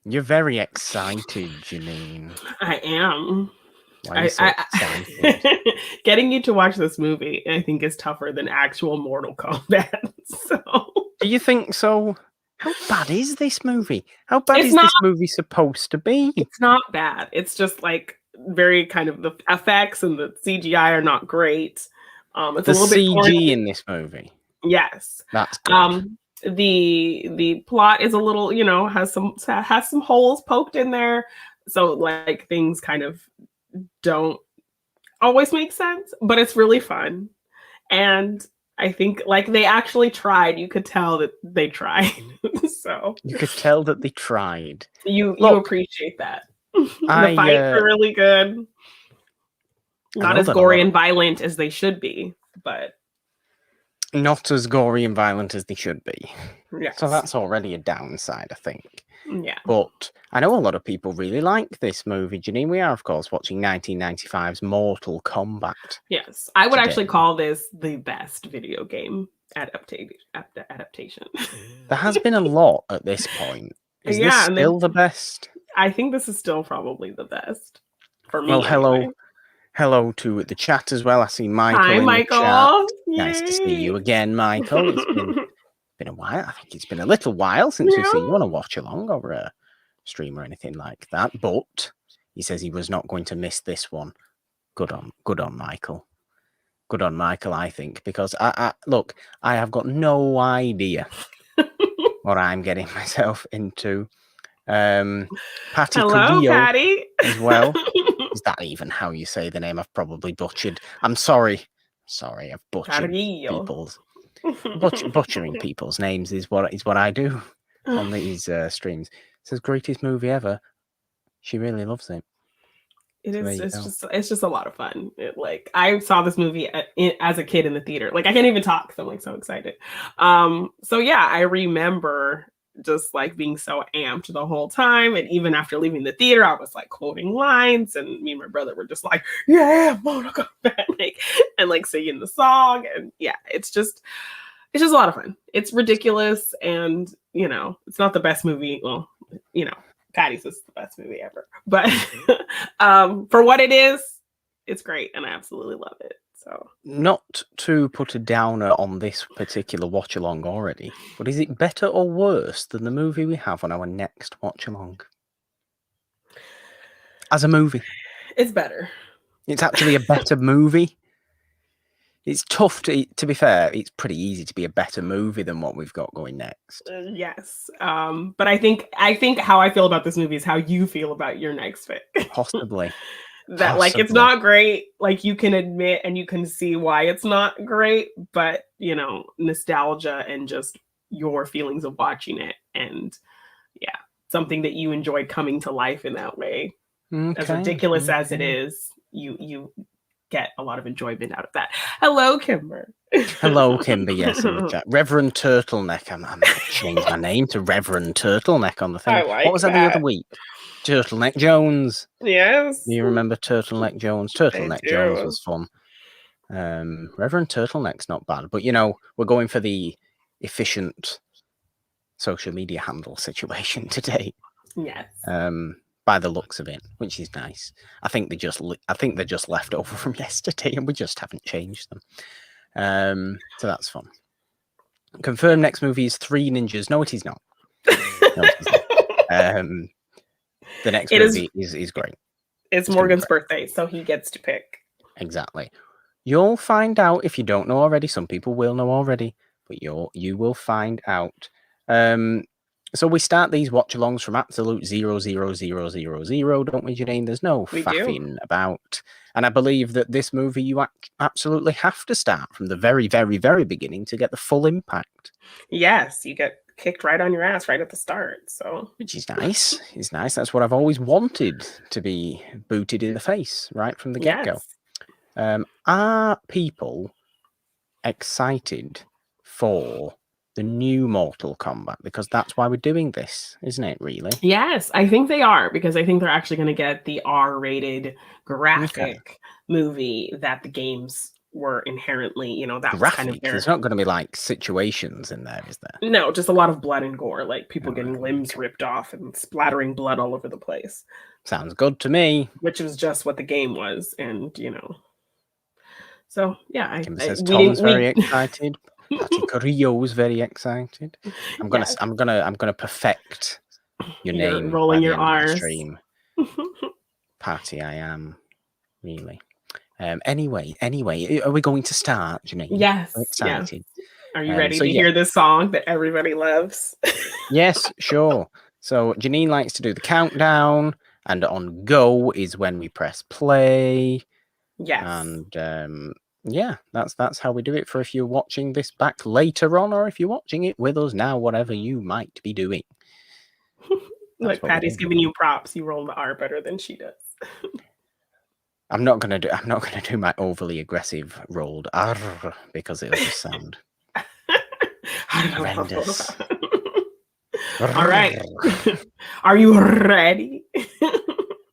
You're very excited, Janine. I am. Why are you so excited? Getting you to watch this movie, I think, is tougher than actual Mortal Kombat. So, do you think so? How bad is this movie? How bad It's is not- this movie supposed to be? it's not bad. It's just like very kind of the effects and the CGI are not great. It's The a little bit CG corny. in this movie. Yes. That's good. The plot is a little, has some holes poked in there. So like things kind of don't always make sense, but it's really fun. And I think like they actually tried. You could tell that they tried. So you could tell that they tried. You appreciate that. The fights are really good. Not as gory and violent as they should be, but not as gory and violent as they should be. Yes. So that's already a downside, I think. Yeah. But I know a lot of people really like this movie, Janine. We are, of course, watching 1995's Mortal Kombat. Yes. I would actually call this the best video game adaptation. There has been a lot at this point. Is this still the best? I think this is still probably the best for me. Well, hello to the chat as well. I see Michael. Hi, in Michael. The chat. Nice to see you again, Michael. It's been a while. I think it's been a little while since we've seen you on a watch along or a stream or anything like that. But he says he was not going to miss this one. Good on Michael. Good on Michael, I think, because I look, I have got no idea what I'm getting myself into. Patty Hello, Cudillo Patty. as well. Is that even how you say the name? I've probably butchered. I'm sorry. I've butchered people's butchering people's names is what I do on these streams. It says greatest movie ever. She really loves it. It is. It's just a lot of fun. I saw this movie as a kid in the theater. Like I can't even talk because I'm like so excited. So yeah, I remember just like being so amped the whole time, and even after leaving the theater, I was like quoting lines, and me and my brother were just like, "Yeah, Mortal Kombat," and singing the song, and yeah, it's just a lot of fun. It's ridiculous, and it's not the best movie. Well, Patty's is the best movie ever, but for what it is, it's great, and I absolutely love it. So, not to put a downer on this particular watch along already, but is it better or worse than the movie we have on our next watch along? As a movie, it's better. It's actually a better movie. It's tough to be fair. It's pretty easy to be a better movie than what we've got going next. Yes, but I think how I feel about this movie is how you feel about your next pick. Possibly. That it's not great. Like you can admit and you can see why it's not great, but nostalgia and just your feelings of watching it, and yeah, something that you enjoyed coming to life in that way. Okay. As ridiculous as it is, you get a lot of enjoyment out of that. Hello, Kimber. Hello, Kimber. Yes, in the chat. Reverend Turtleneck. I'm going to change my name to Reverend Turtleneck on the thing. What was that the other week? Turtleneck Jones. Yes. Do you remember Turtleneck Jones? Turtleneck Jones was fun. Reverend Turtleneck's not bad, but we're going for the efficient social media handle situation today. Yes. By the looks of it, which is nice. I think they're just left over from yesterday, and we just haven't changed them. So that's fun. Confirmed next movie is Three Ninjas. No, it is not. The next movie is great. It's Morgan's birthday, so he gets to pick. Exactly. You'll find out if you don't know already. Some people will know already, but you will find out. So we start these watch-alongs from absolute 0, 0, 0, 0, 0, don't we, Janine? There's no faffing about. And I believe that this movie, you absolutely have to start from the very, very, very beginning to get the full impact. Yes, you get kicked right on your ass right at the start. So, which is nice. It's nice. That's what I've always wanted, to be booted in the face right from the get-go. Yes. Are people excited for the new Mortal Kombat? Because that's why we're doing this, isn't it, really? Yes, I think they are, because I think they're actually going to get the R-rated graphic movie that the games were inherently, that was graphic. kind of There's not going to be like situations in there, is there? No, just a lot of blood and gore, like people getting limbs ripped off and splattering blood all over the place. Sounds good to me. Which was just what the game was, and So yeah, Kimber says Tom's very excited. Patty Carrillo's very excited. I'm gonna perfect your name. Rolling your R's. Stream. Patty, I am really. Anyway, are we going to start, Janine? Yes. I'm excited. Yes. Are you ready to hear this song that everybody loves? Yes, sure. So Janine likes to do the countdown, and on go is when we press play. Yes. And that's how we do it for if you're watching this back later on, or if you're watching it with us now, whatever you might be doing. Like Patty's giving you props. You roll the R better than she does. I'm not gonna do my overly aggressive rolled R because it'll just sound horrendous. All right. Are you ready?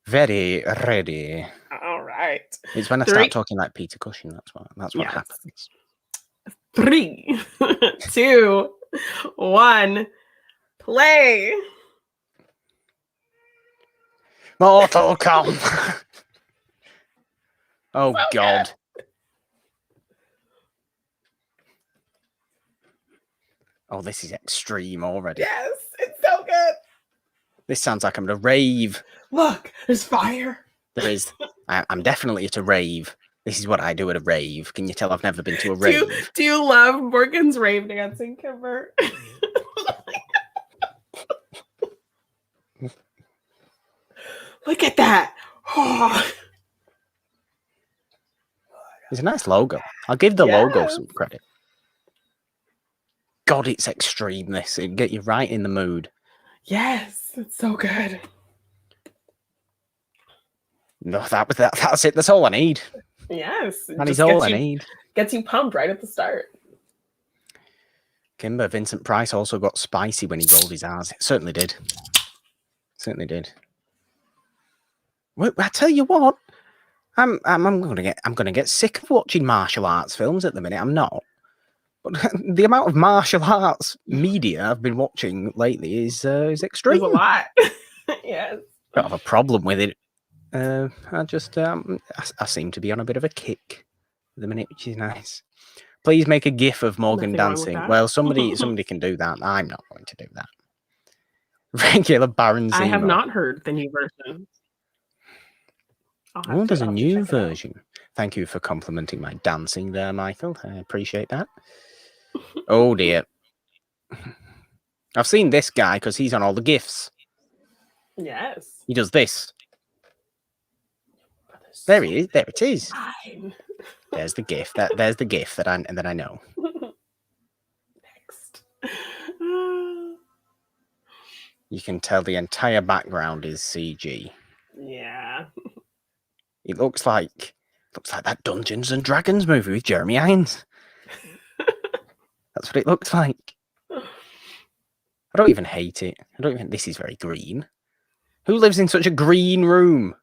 Very ready. All right. It's when I start talking like Peter Cushing. That's what happens. 3, 2, 1, play. Mortal Kombat. Oh, so God. Good. Oh, this is extreme already. Yes, it's so good. This sounds like I'm at a rave. Look, there's fire. There is. I'm definitely at a rave. This is what I do at a rave. Can you tell I've never been to a rave? Do you love Morgan's rave dancing, Kimber? Look at that. Oh. It's a nice logo. I'll give the logo some credit. God, it's extreme, this. It'll get you right in the mood. Yes, it's so good. No, that's it. That's all I need. Yes. That is all I need. Gets you pumped right at the start. Kimber, Vincent Price also got spicy when he rolled his R's. It certainly did. Certainly did. Well, I tell you what, I'm gonna get sick of watching martial arts films at the minute. I'm not. But the amount of martial arts media I've been watching lately is extreme. There's a lot. Yes. I don't have a problem with it. I just I seem to be on a bit of a kick at the minute, which is nice. Please make a GIF of Morgan dancing. Well, somebody can do that. I'm not going to do that. Regular Baron Zemo. I have not heard the new version. Oh, there's a new version. Thank you for complimenting my dancing there, Michael. I appreciate that. Oh dear. I've seen this guy because he's on all the GIFs. Yes. He does this. There he is. There it is. There's the GIF. There's the GIF that I know. Next. You can tell the entire background is CG. Yeah. It looks like that Dungeons and Dragons movie with Jeremy Irons. That's what it looks like. I don't even hate it. This is very green. Who lives in such a green room?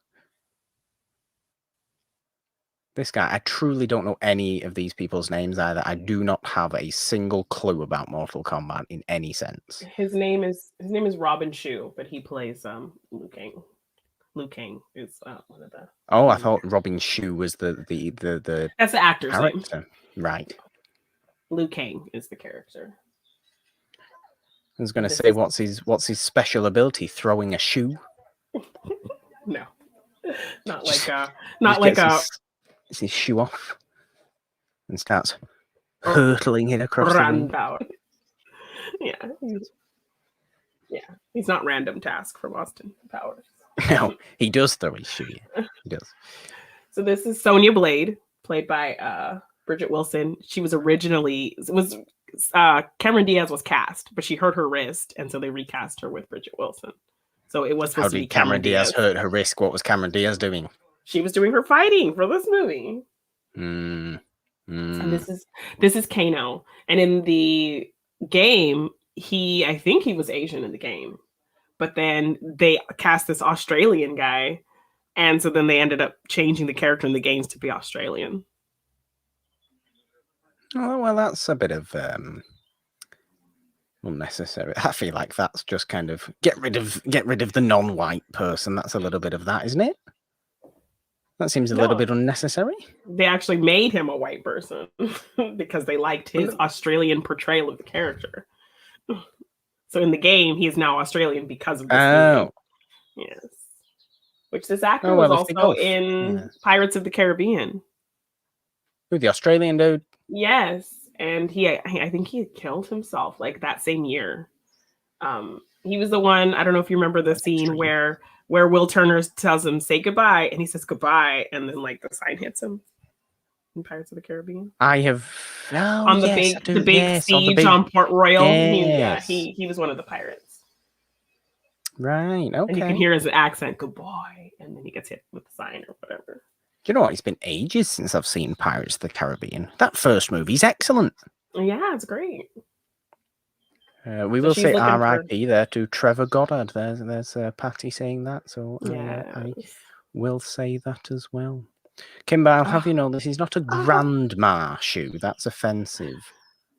This guy, I truly don't know any of these people's names either. I do not have a single clue about Mortal Kombat in any sense. His name is Robin Shu, but he plays Liu Kang. Liu Kang is one of the. Oh, I thought Robin Shu was the That's the actor's character. name. Right. Liu Kang is the character. I was going to say, what's his special ability? Throwing a shoe? No, not his shoe off and starts hurtling it across the room. He's not Random Task from Austin Powers. No, he does throw his shoe. Yeah, he does. So this is Sonya Blade, played by Bridget Wilson. She was originally Cameron Diaz was cast, but she hurt her wrist, and so they recast her with Bridget Wilson. So it was supposed to be Cameron Diaz hurt her wrist? What was Cameron Diaz doing? She was doing her fighting for this movie. And this is Kano, and in the game, I think he was Asian in the game, but then they cast this Australian guy, and so then they ended up changing the character in the games to be Australian. Oh, well, that's a bit of unnecessary. I feel like that's just kind of get rid of the non-white person. That's a little bit of that, isn't it? That seems a little bit unnecessary. They actually made him a white person because they liked his Australian portrayal of the character. So in the game, he is now Australian because of this movie. Yes. Which this actor was also in Pirates of the Caribbean. Who, the Australian dude? Yes. And I think he killed himself like that same year. He was the one, I don't know if you remember the scene where Will Turner tells him, say goodbye, and he says goodbye, and then like the sign hits him in Pirates of the Caribbean. I have on the big siege on Port Royal. Yes. He was one of the pirates. Right, okay. And you can hear his accent, goodbye, and then he gets hit with the sign or whatever. Do you know what? It's been ages since I've seen Pirates of the Caribbean. That first movie's excellent. Yeah, it's great. We will say R.I.P. there to Trevor Goddard. There's Patty saying that, so I will say that as well. Kimber, I'll have you know, this is not a grandma shoe. That's offensive.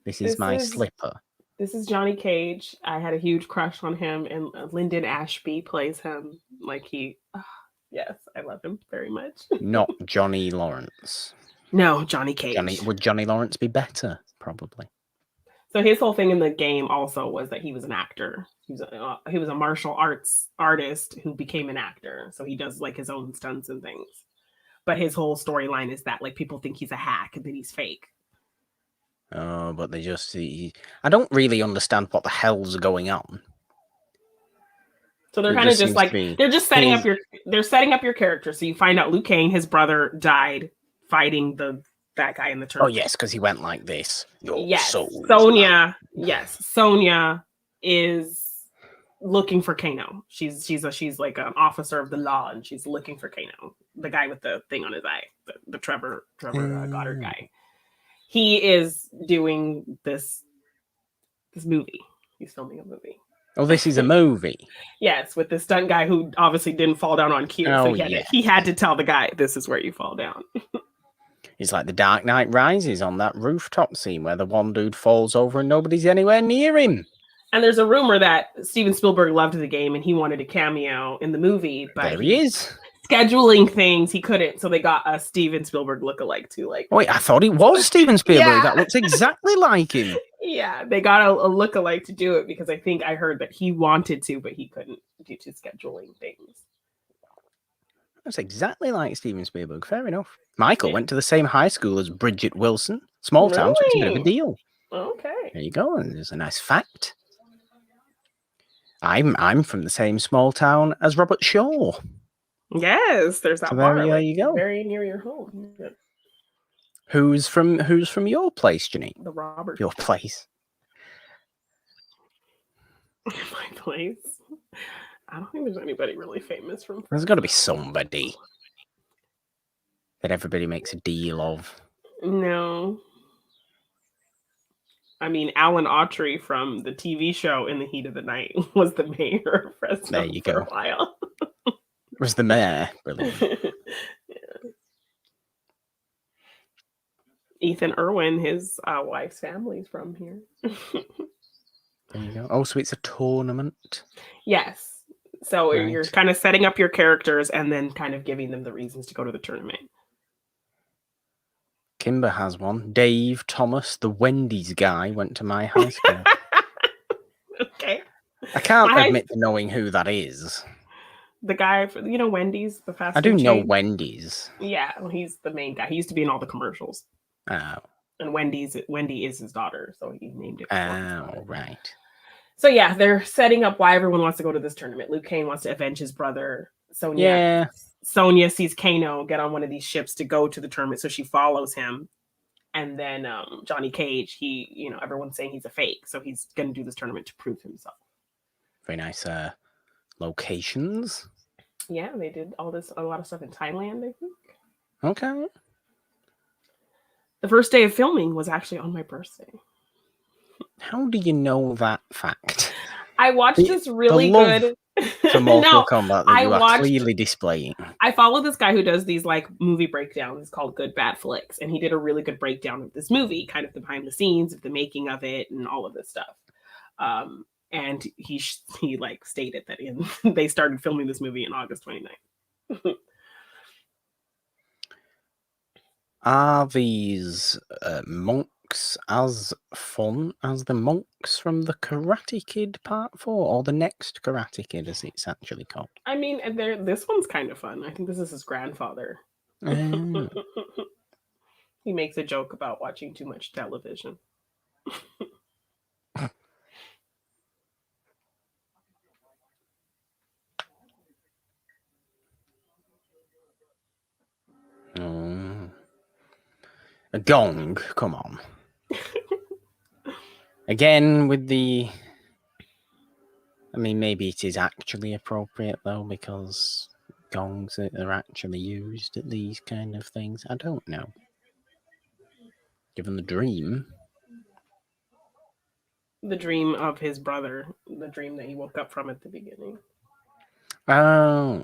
This is my slipper. This is Johnny Cage. I had a huge crush on him, and Lyndon Ashby plays him. Like yes, I love him very much. Not Johnny Lawrence. No, Johnny Cage. Would Johnny Lawrence be better? Probably. So his whole thing in the game also was that he was an actor. He was a martial arts artist who became an actor. So he does like his own stunts and things. But his whole storyline is that like people think he's a hack and that he's fake. Oh, but they just see. I don't really understand what the hell's going on. So they're kind of just like they're just setting up your character. So you find out Liu Kang, his brother, died fighting that guy in the tournament. Oh yes, because he went like this. Sonya is looking for Kano. She's like an officer of the law, and she's looking for Kano, the guy with the thing on his eye, the Trevor Goddard guy. He is doing this movie. He's filming a movie. Oh, this is a movie. Yes, with this stunt guy who obviously didn't fall down on cue. So he had to tell the guy, this is where you fall down. It's like the Dark Knight Rises on that rooftop scene where the one dude falls over and nobody's anywhere near him. And there's a rumor that Steven Spielberg loved the game and he wanted a cameo in the movie, but there he is. Scheduling things, he couldn't, so they got a Steven Spielberg lookalike to like. Wait, I thought it was Steven Spielberg. Yeah. That looks exactly like him. Yeah, they got a lookalike to do it because I think I heard that he wanted to, but he couldn't due to scheduling things. That's exactly like Steven Spielberg. Fair enough. Michael went to the same high school as Bridget Wilson. Small town, so it's a bit of a deal. Okay. There you go. And there's a nice fact. I'm from the same small town as Robert Shaw. Yes, there's that bar. There you go. Very near your home. Yeah. Who's from your place, Janine? The Robert. Your place. My place. I don't think there's anybody really famous from. There's got to be somebody that everybody makes a deal of. No. I mean, Alan Autry from the TV show In the Heat of the Night was the mayor of Fresno there you go. For a while. Was the mayor. Brilliant. Yeah. Ethan Irwin, his wife's family's from here. There you go. Oh, so it's a tournament? Yes. So you're kind of setting up your characters and then kind of giving them the reasons to go to the tournament. Kimber has one. Dave Thomas, the Wendy's guy, went to my high school. Okay. I can't admit to knowing who that is. The guy, Wendy's, the fast food I do know chain. Wendy's. Yeah, well, he's the main guy. He used to be in all the commercials. Oh. And Wendy is his daughter, so he named it. Oh, right. So yeah, they're setting up why everyone wants to go to this tournament. Liu Kang wants to avenge his brother. Sonya sees Kano get on one of these ships to go to the tournament, so she follows him. And then Johnny Cage, everyone's saying he's a fake, so he's going to do this tournament to prove himself. Very nice locations. Yeah, they did a lot of stuff in Thailand, I think. Okay. The first day of filming was actually on my birthday. How do you know that fact? I watched this really good. for Mortal Kombat that you are clearly displaying. I follow this guy who does these like movie breakdowns. It's called Good Bad Flicks, and he did a really good breakdown of this movie, kind of the behind the scenes of the making of it and all of this stuff. And he like stated that they started filming this movie in August 29th. Are these monks as fun as the monks from the Karate Kid Part 4, or the next Karate Kid, as it's actually called? I mean, this one's kind of fun. I think this is his grandfather. He makes a joke about watching too much television. A gong, come on. Again, with the... I mean, maybe it is actually appropriate, though, because gongs are actually used at these kind of things. I don't know. Given the dream. The dream of his brother. The dream that he woke up from at the beginning. Oh.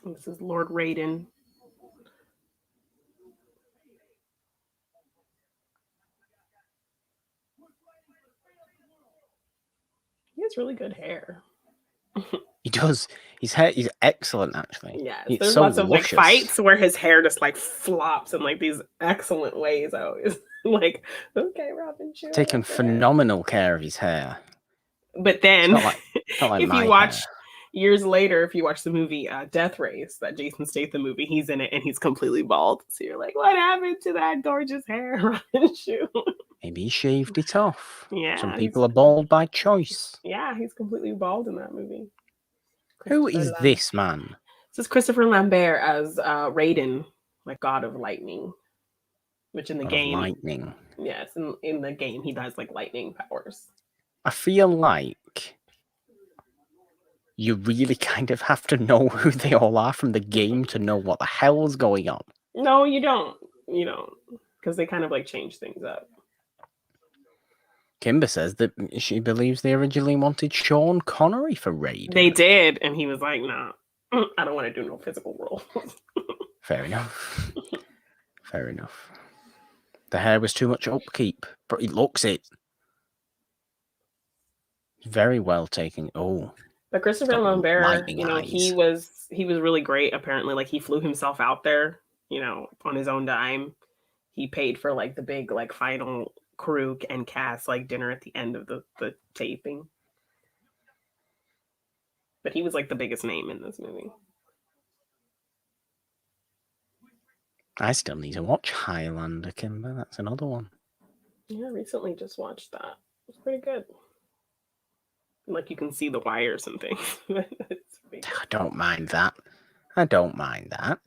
This is Lord Raiden. He has really good hair. He does. His hair is excellent, actually. Yeah, it's there's so lots of luscious. like fights where his hair just like flops in like these excellent ways. I always like, okay, Robin, sure. Taken phenomenal care of his hair. But then, it's not like if you watch years later, if you watch the movie Death Race, that Jason Statham movie, he's in it and he's completely bald. So you're like, what happened to that gorgeous hair, Robin Shue? Maybe he shaved it off. Yeah. Some people are bald by choice. Yeah, he's completely bald in that movie. Who is this man? This is Christopher Lambert as Raiden, like God of Lightning. Which in the game... lightning. Yes, in the game, he does like lightning powers. I feel like you really kind of have to know who they all are from the game to know what the hell is going on. No, you don't. You don't. Because they kind of like change things up. Kimber says that she believes they originally wanted Sean Connery for Raiden. They did, and he was like, nah, I don't want to do no physical role. Fair enough. Fair enough. The hair was too much upkeep, but it looks it. Very well taken. Oh. But Christopher Lambert, you know, he was really great, apparently. Like, he flew himself out there, you know, on his own dime. He paid for, like, the big, like, final crew and cast, like, dinner at the end of the taping. But he was, like, the biggest name in this movie. I still need to watch Highlander, Kimber. That's another one. Yeah, I recently just watched that. It's pretty good. Like, you can see the wires and things. I don't mind that. I don't mind that.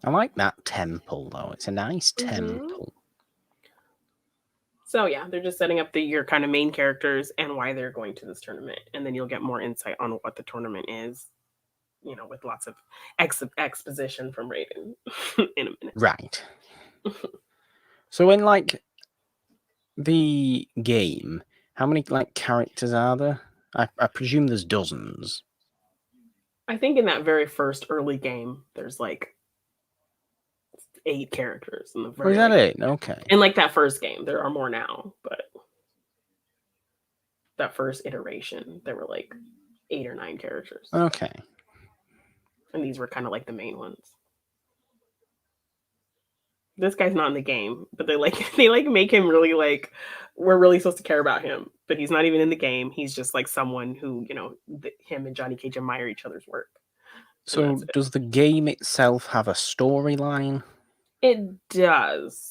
I like that temple, though. It's a nice temple. So, yeah, they're just setting up your kind of main characters and why they're going to this tournament. And then you'll get more insight on what the tournament is, you know, with lots of exposition from Raiden in a minute. Right. So, in, like, the game, how many, like, characters are there? I presume there's dozens. I think in that very first early game, there's, like, 8 characters in the very... Is that it? Okay. In like that first game, there are more now, but that first iteration, there were like 8 or 9 characters. Okay. And these were kind of like the main ones. This guy's not in the game, but they make him really like, we're really supposed to care about him, but he's not even in the game. He's just like someone who, you know, him and Johnny Cage admire each other's work. So does the game itself have a storyline? It does.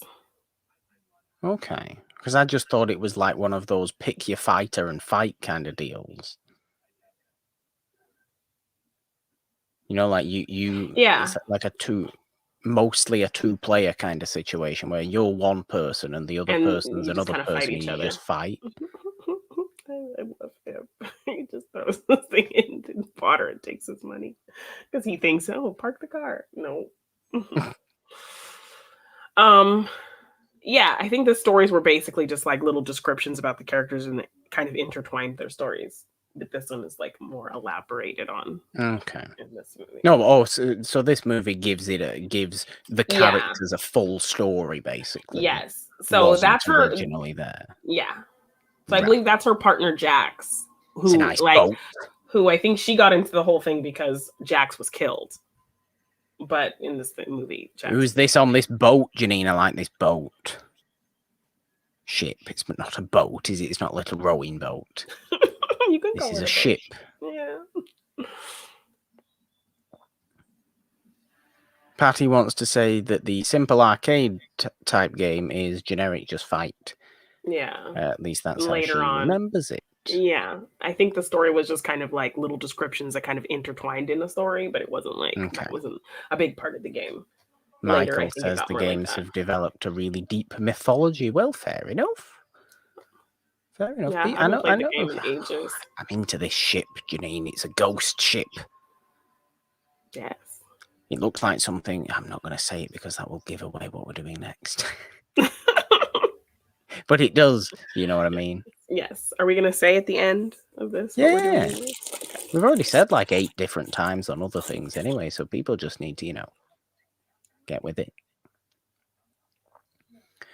Okay. Because I just thought it was like one of those pick your fighter and fight kind of deals. You know, like you yeah. It's like mostly a two-player kind of situation where you're one person and the other person's another person and you just fight. I love him. He just throws this thing into the water and takes his money because he thinks, oh, park the car. No. Yeah, I think the stories were basically just like little descriptions about the characters and kind of intertwined their stories. But this one is like more elaborated on. Okay. In this movie. No, so this movie gives the characters a full story, basically. Yes. So that's her originally there. Yeah. So I believe that's her partner Jax, who nice boat. who I think she got into the whole thing because Jax was killed. But in this movie, Jax who's this on this boat, Janine? I like this boat. Ship. It's not a boat, is it? It's not a little rowing boat. You can this is a ship. Yeah. Patty wants to say that the simple arcade type game is generic, just fight. Yeah. At least that's how she remembers it. Yeah. I think the story was just kind of like little descriptions that kind of intertwined in the story, but it wasn't like that wasn't a big part of the game. Michael says the games have developed a really deep mythology. Well, fair enough. Fair enough. Yeah, I know. The game in ages. I'm into this ship, Janine. It's a ghost ship. Yes. It looks like something. I'm not going to say it because that will give away what we're doing next. But it does. You know what I mean? Yes. Are we going to say at the end of this? Yeah. We've already said like 8 different times on other things anyway, so people just need to, get with it.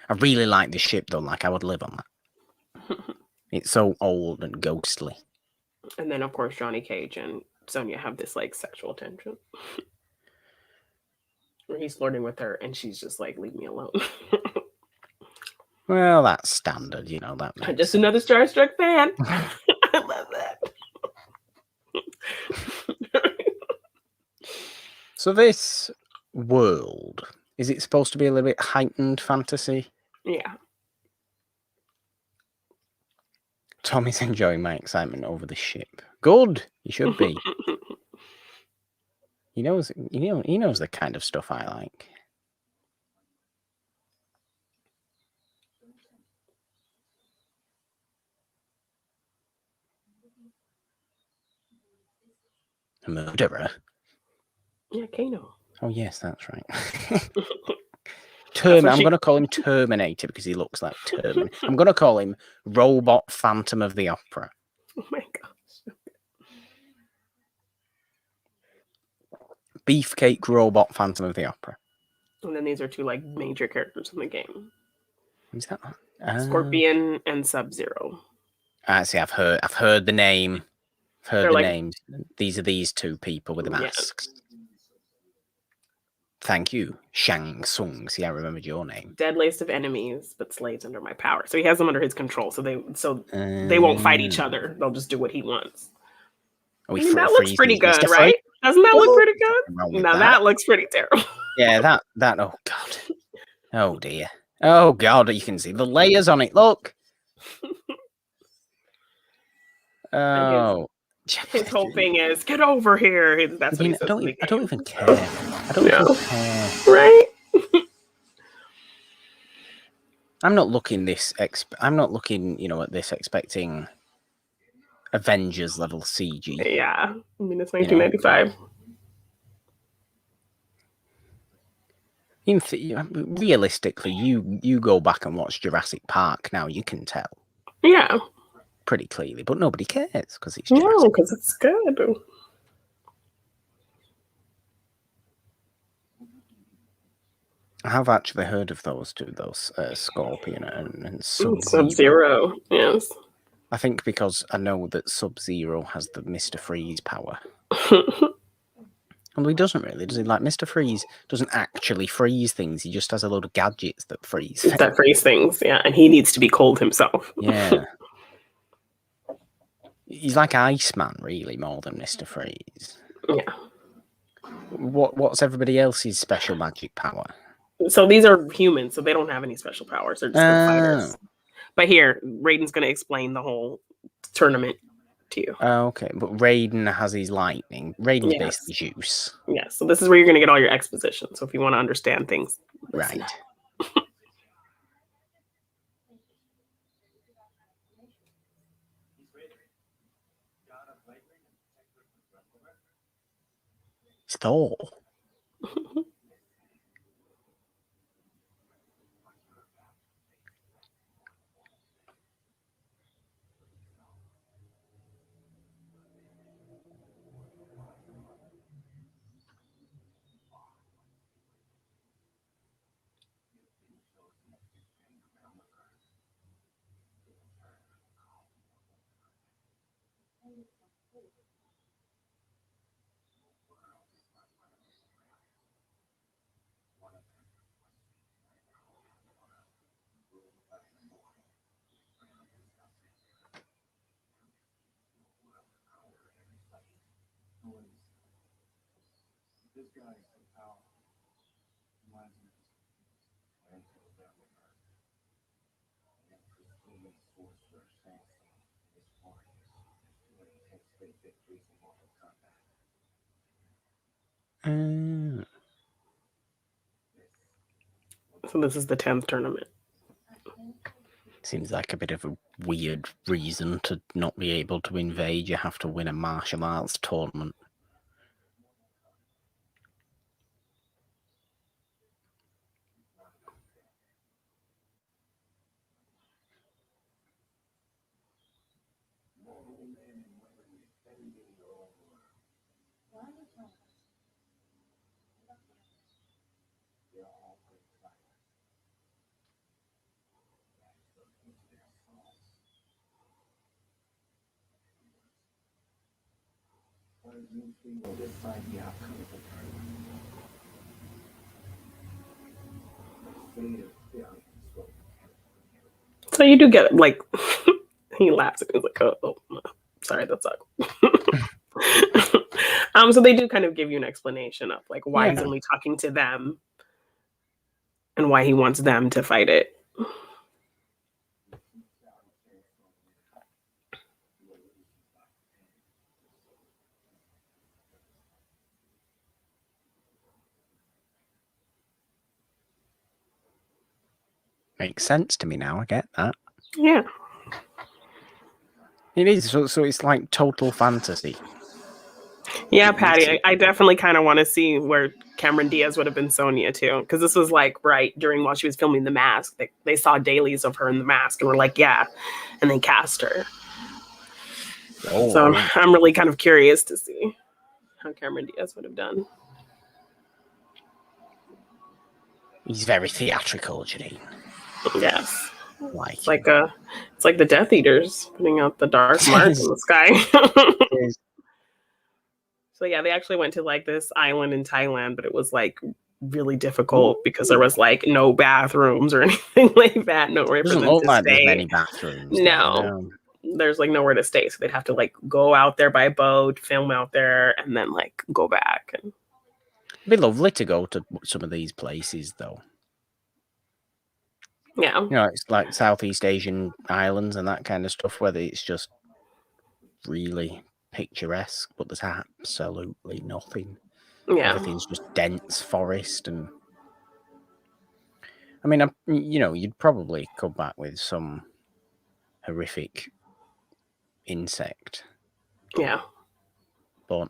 I really like the ship though. Like I would live on that. It's so old and ghostly. And then of course Johnny Cage and Sonya have this like sexual tension. Where he's flirting with her and she's just like, leave me alone. Well, that's standard, that makes just another Starstruck fan. I love that. So this world, is it supposed to be a little bit heightened fantasy? Yeah. Tommy's enjoying my excitement over the ship. Good, he should be. He knows the kind of stuff I like. A murderer? Yeah, Kano. Oh yes, that's right. I'm going to call him Terminator because he looks like Terminator. I'm going to call him Robot Phantom of the Opera. Oh my gosh. Beefcake Robot Phantom of the Opera. And then these are 2 like major characters in the game. Who's that? Scorpion and Sub-Zero. See, I've heard the name. I've heard the names. These are these 2 people with the masks. Yeah. Thank you, Shang Tsung. See, I remembered your name. Deadliest of enemies, but slaves under my power. So he has them under his control. So they won't fight each other. They'll just do what he wants. That looks pretty good, right? Doesn't that look pretty good? Now that looks pretty terrible. Yeah, that. Oh god. Oh dear. Oh god. You can see the layers on it. Look. Oh. His whole thing is get over here. That's what he says. I don't even care. I don't even care. Right? I'm not looking, at this expecting Avengers level CG. Yeah, I mean it's 1995. Realistically, you go back and watch Jurassic Park now, you can tell. Yeah. Pretty clearly, but nobody cares because it's Jurassic. Because it's good. I have actually heard of those 2, Scorpion and Sub-Zero. Sub-Zero, yes. I think because I know that Sub-Zero has the Mr. Freeze power. Well, he doesn't really, does he? Like, Mr. Freeze doesn't actually freeze things. He just has a load of gadgets that freeze things. That freeze things, yeah. And he needs to be cold himself. Yeah. He's like Iceman, really, more than Mr. Freeze. Yeah. What's everybody else's special magic power? So these are humans, so they don't have any special powers. They're just good fighters. But here, Raiden's going to explain the whole tournament to you. Okay, but Raiden has his lightning. Raiden's basically Zeus. Yes, so this is where you're going to get all your exposition. So if you want to understand things. Right. It's Thor. So this is the 10th tournament. Seems like a bit of a weird reason to not be able to invade. You have to win a martial arts tournament. So you do get like he laughs and he's like, oh sorry, that's so they do kind of give you an explanation of like why he's only talking to them and why he wants them to fight it. Makes sense to me now. I get that. Yeah. It is. So it's like total fantasy. Yeah, Patty, I definitely kind of want to see where Cameron Diaz would have been Sonya too, because this was like right during while she was filming The Mask. They saw dailies of her in The Mask and were like, yeah, and they cast her. Oh. So I'm really kind of curious to see how Cameron Diaz would have done. He's very theatrical, Janine. Yes. It's like the Death Eaters putting out the dark mark in the sky. So yeah, they actually went to like this island in Thailand, but it was like really difficult because there was like no bathrooms or anything like that. Nowhere for them to stay. Many bathrooms. No, there's like nowhere to stay, so they'd have to like go out there by boat, film out there, and then like go back. And it'd be lovely to go to some of these places, though. Yeah, you know, it's like Southeast Asian islands and that kind of stuff, where it's just really picturesque, but there's absolutely nothing. Yeah, everything's just dense forest, and I mean, you'd probably come back with some horrific insect. Yeah, but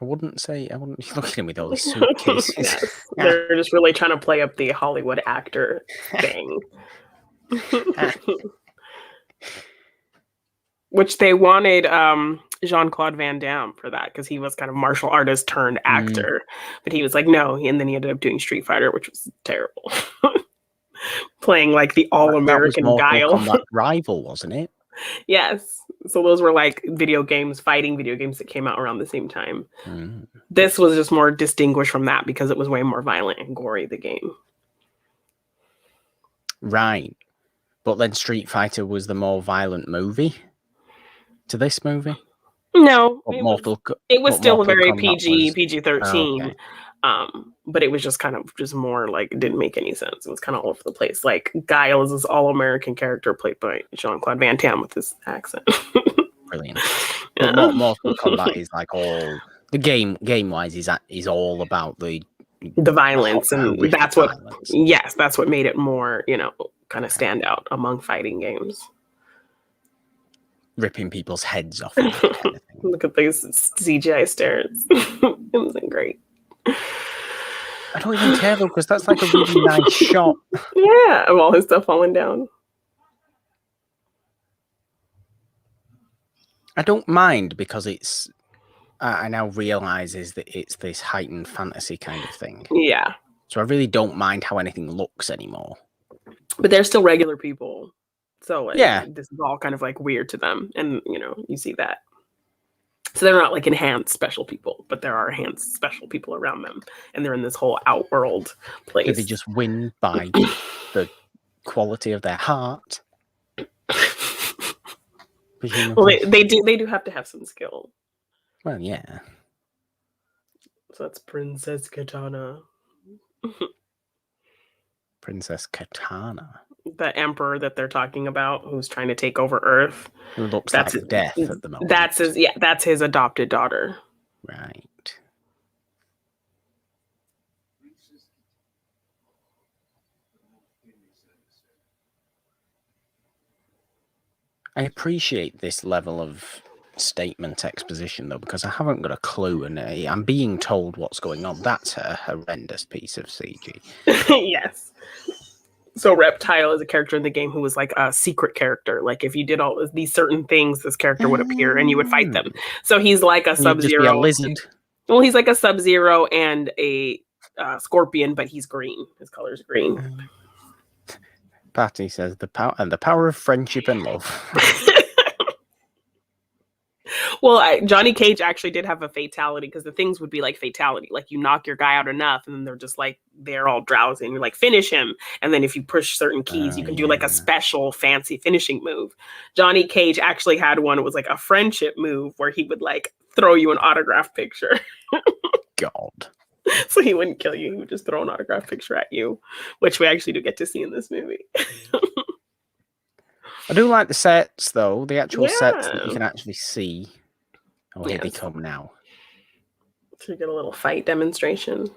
I wouldn't look at him with all these suitcases. Yes. They're just really trying to play up the Hollywood actor thing. Which they wanted Jean-Claude Van Damme for that, because he was kind of martial artist turned actor. But he was like, no. And then he ended up doing Street Fighter, which was terrible. Playing like the all-American Guile. Kombat rival, wasn't it? Yes. So those were like fighting video games that came out around the same time. This was just more distinguished from that because it was way more violent and gory, the game. Right. But then Street Fighter was the more violent movie to this movie? No. It was still very PG-13. Okay. But it was just kind of just more like, it didn't make any sense. It was kind of all over the place. Like Guile is this all-American character played by Jean-Claude Van Damme with his accent. Brilliant. But Mortal Kombat is like all the game-wise is all about the violence, and that's what that's what made it more, kind of stand out among fighting games. ripping people's heads off. Kind of thing. Look at these CGI stairs. It wasn't great. I don't even care though, because that's like a really nice shot. Yeah, of all his stuff falling down. I don't mind because it's. I now realizes that it's this heightened fantasy kind of thing. Yeah. So I really don't mind how anything looks anymore. But they're still regular people. So like, yeah, this is all kind of like weird to them. And, you know, you see that. So they're not like enhanced special people, but there are enhanced special people around them. And they're in this whole outworld place. Did they just win by the quality of their heart? Well, they do have to have some skill. Well, yeah. So that's Princess Katana. Princess Katana. The emperor that they're talking about, who's trying to take over Earth. Who looks like death at the moment. That's his adopted daughter. Right. I appreciate this level of statement exposition though, because I haven't got a clue and I'm being told what's going on. That's a horrendous piece of CG. Yes. So Reptile is a character in the game who was like a secret character. Like if you did all these certain things, this character would appear and you would fight them. So he's like a Sub-Zero. A lizard. Well, he's like a Sub-Zero and a Scorpion, but he's green. His color's green. Patty says the power of friendship and love. Well, Johnny Cage actually did have a fatality because the things would be like fatality. Like you knock your guy out enough and then they're just like, they're all drowsy and you're like, finish him. And then if you push certain keys, you can do like a special fancy finishing move. Johnny Cage actually had one. It was like a friendship move where he would like throw you an autograph picture. God. So he wouldn't kill you. He would just throw an autograph picture at you, which we actually do get to see in this movie. I do like the sets though. The actual sets that you can actually see. Oh, here they come now. So you get a little fight demonstration.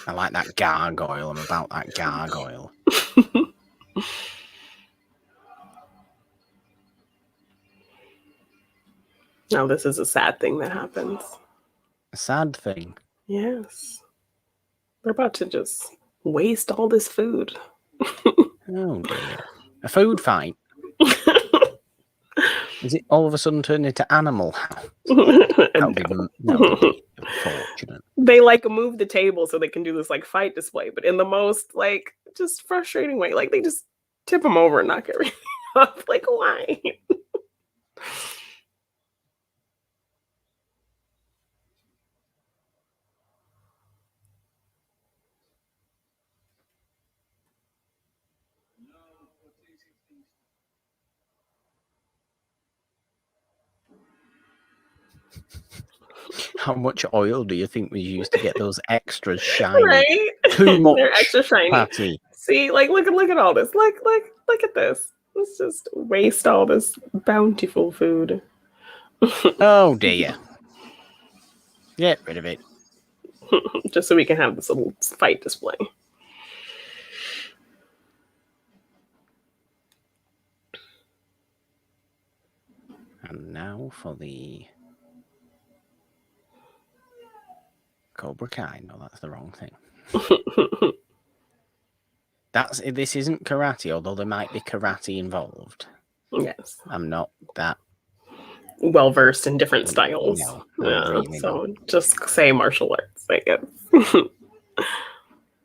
I like that gargoyle. I'm about that gargoyle. Now this is a sad thing that happens. A sad thing? Yes. They're about to just waste all this food. Oh dear. A food fight? Is it all of a sudden turned into Animal House? That would be unfortunate. They like move the table so they can do this like fight display, but in the most like just frustrating way. Like they just tip them over and knock everything off. Like why? How much oil do you think was used to get those extras shiny? Right? Too much. They're extra shiny. Patty. See, like look at all this. Look at this. Let's just waste all this bountiful food. Oh dear. Get rid of it. Just so we can have this little fight display. And now for the Cobra Kai. No, that's the wrong thing. This isn't karate, although there might be karate involved. Yes. I'm not that well versed in different styles. No, really so not. Just say martial arts, I guess.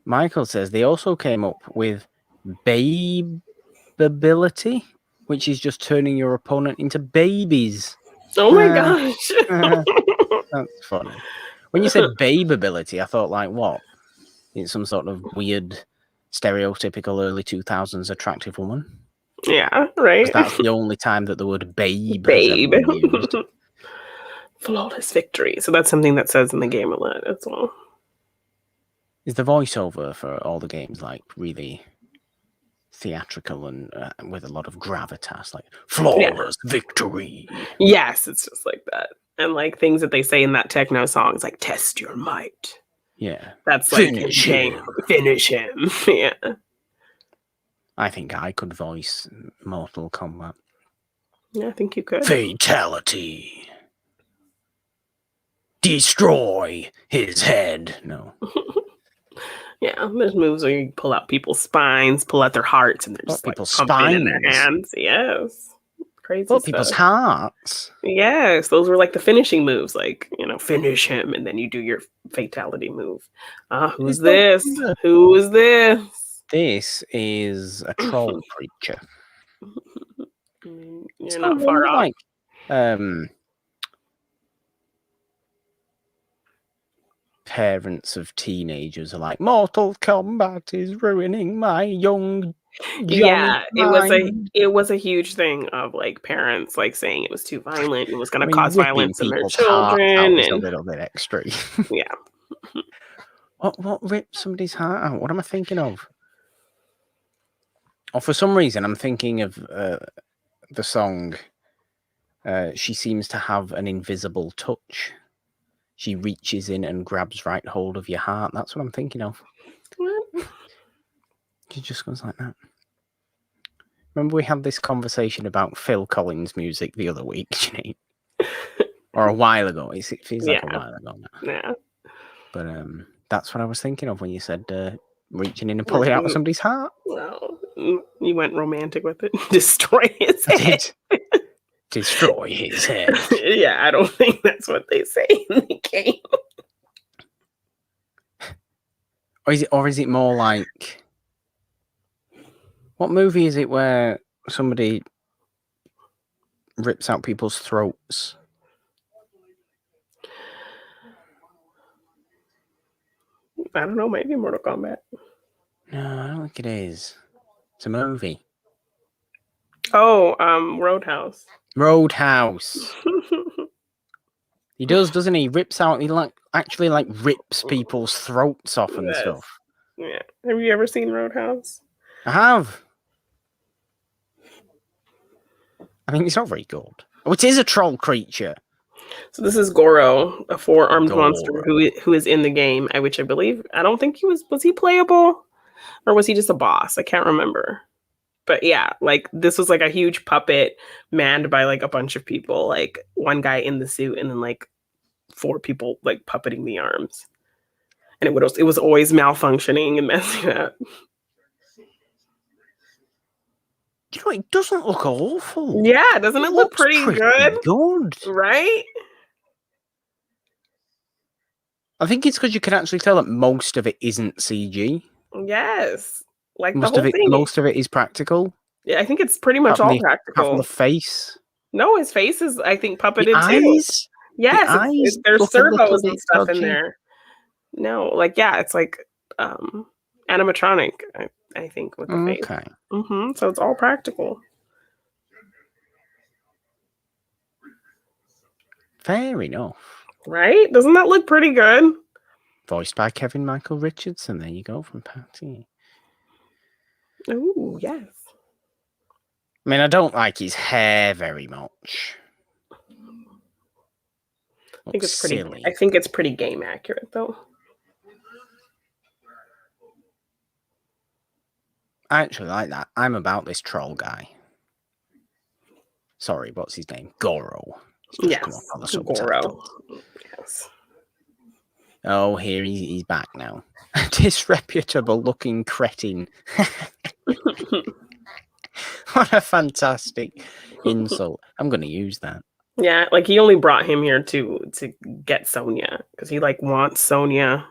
Michael says they also came up with babeability, which is just turning your opponent into babies. Oh my gosh. That's funny. When you said babeability, I thought like what? It's some sort of weird stereotypical early 2000s attractive woman. Yeah, right. That's the only time that the word babe has ever been used. Flawless victory. So that's something that says in the game a lot as well. Is the voiceover for all the games like really theatrical and with a lot of gravitas, like flawless victory? Yes, it's just like that. And like things that they say in that techno song is like test your might. Yeah. That's like finish him. Yeah. I think I could voice Mortal Kombat. Yeah, I think you could. Fatality. Destroy his head. No. Yeah, there's moves where you pull out people's spines, pull out their hearts, and they're just like pumping in their hands. Yes. Crazy pull stuff. People's hearts. Yes, those were like the finishing moves, like, finish him, and then you do your fatality move. Who's this? Who is this? This is a troll creature. You're not far off. Like, parents of teenagers are like, Mortal Kombat is ruining my young Johnny mind. It was a huge thing of like parents like saying it was too violent, it was going to cause violence in their children, and a little bit extreme. Yeah. What ripped somebody's heart out? What am I thinking of? Or for some reason, I'm thinking of the song. She seems to have an invisible touch. She reaches in and grabs right hold of your heart. That's what I'm thinking of. What? She just goes like that. Remember we had this conversation about Phil Collins' music the other week, Janine? Or a while ago. It feels like a while ago now. Yeah. But that's what I was thinking of when you said reaching in and pulling out of somebody's heart. Well, you went romantic with it. Destroy his head. Destroy his head. Yeah, I don't think that's what they say in the game. Or is it more like, what movie is it where somebody rips out people's throats? I don't know, maybe Mortal Kombat. No, I don't think it is. It's a movie. Oh, Roadhouse. Roadhouse. He does, doesn't he? Rips out. He actually rips people's throats off and stuff. Yeah. Have you ever seen Roadhouse? I have. I think it's not very good. Oh, it is a troll creature. So this is Goro, a 4-armed monster who is in the game, which I believe, I don't think he was he playable? Or was he just a boss? I can't remember. But yeah, like this was like a huge puppet manned by like a bunch of people, like one guy in the suit and then like 4 people like puppeting the arms. And it was always malfunctioning and messing up. It doesn't look awful. Yeah, doesn't it look pretty good? Right? I think it's because you can actually tell that most of it isn't CG. Yes. Like most of it is practical. Yeah, I think it's pretty much all practical. Apart from the face. No, his face is, I think, puppeted the eyes? Too. Yes, there's servos and stuff in there. No, like it's like animatronic. I think with the face. Okay. So it's all practical. Fair enough. Right? Doesn't that look pretty good? Voiced by Kevin Michael Richardson. There you go, from Patty. Oh, yes. I mean, I don't like his hair very much. I think it's pretty silly. I think it's pretty game accurate, though. I actually like that. I'm about this troll guy. Sorry, what's his name? Goro. Yes, Goro. Yes. Oh, here he's back now. Disreputable looking cretin. What a fantastic insult. I'm going to use that. Yeah, like he only brought him here to get Sonya because he wants Sonya.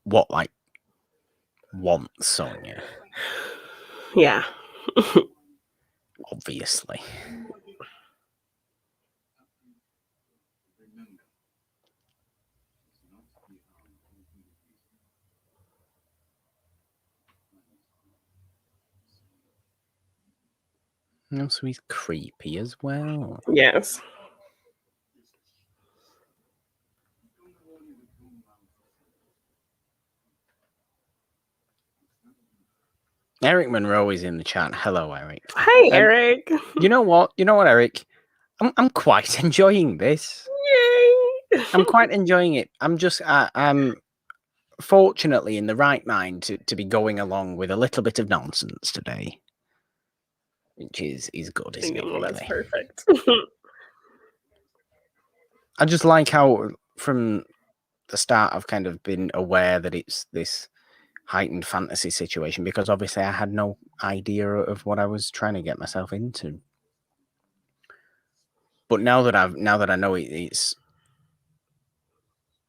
What wants Sonya? Yeah. Obviously. No, so he's creepy as well. Yes. Eric Monroe is in the chat. Hello, Eric. Hi, Eric. You know what, Eric? I'm quite enjoying this. Yay! I'm quite enjoying it. I'm fortunately in the right mind to be going along with a little bit of nonsense today, which is good, isn't it? Well, Really? that's perfect. I just like how from the start I've kind of been aware that it's this heightened fantasy situation, because obviously I had no idea of what I was trying to get myself into. But now that I know it's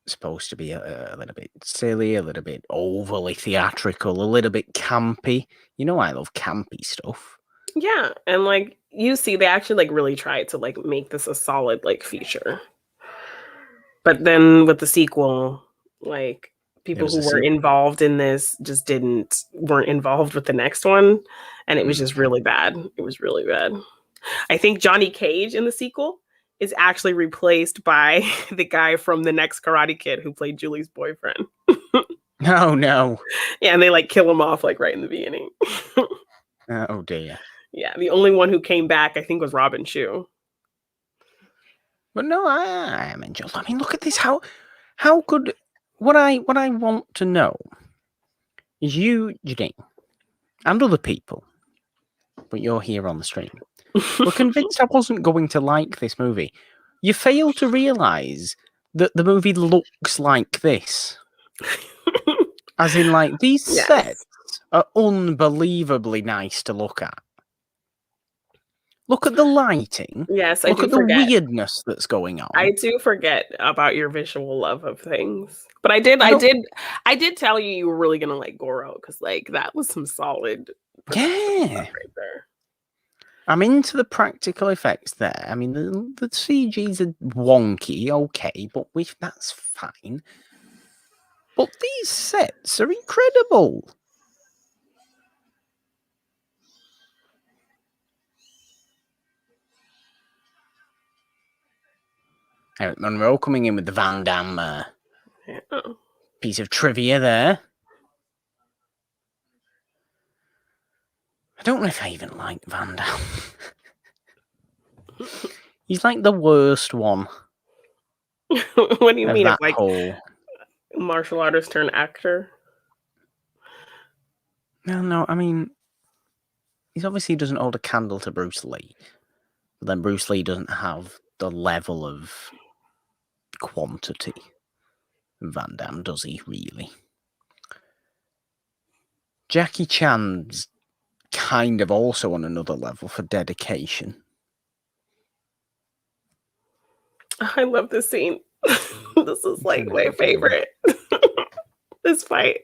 supposed to be a little bit silly, a little bit overly theatrical, a little bit campy. You know, I love campy stuff. Yeah, and like you see, they actually like really tried to like make this a solid like feature. But then with the sequel, like people who were involved in this just weren't involved with the next one, and it was just really bad. It was really bad. I think Johnny Cage in the sequel is actually replaced by the guy from the next Karate Kid who played Julie's boyfriend. Oh no. Yeah, and they like kill him off like right in the beginning. Oh dear. Yeah, the only one who came back I think was Robin Shou. But no, I am enjoying. I mean, look at this. How could what I want to know is you, Janine, and other people, but you're here on the stream, were convinced I wasn't going to like this movie. You fail to realise that the movie looks like this. As in, like, these sets are unbelievably nice to look at. Look at the lighting. Yes, look at the weirdness that's going on. I do forget about your visual love of things, but I did tell you were really gonna like Goro because like that was some solid. Yeah, right there. I'm into the practical effects there. I mean, the CGs are wonky, okay, but that's fine. But these sets are incredible. Eric Monroe coming in with the Van Damme piece of trivia there. I don't know if I even like Van Damme. He's like the worst one. What do you mean? That like whole martial artist turned actor? No. I mean, he obviously doesn't hold a candle to Bruce Lee. But then Bruce Lee doesn't have the level of quantity Van Damme, does he, really? Jackie Chan's kind of also on another level for dedication. I love this scene. This is like my favorite. This fight.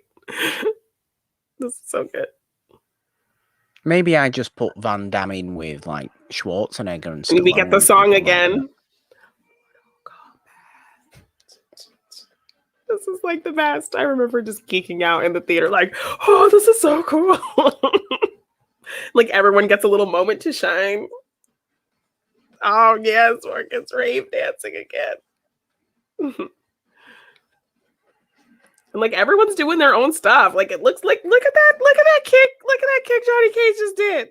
This is so good. Maybe I just put Van Damme in with like Schwarzenegger and Stallone. We get the song again. This is like the best. I remember just geeking out in the theater, like, oh, this is so cool. Like everyone gets a little moment to shine. Oh yes, Marcus rave dancing again. And like everyone's doing their own stuff. Like it looks like look at that kick Johnny Cage just did.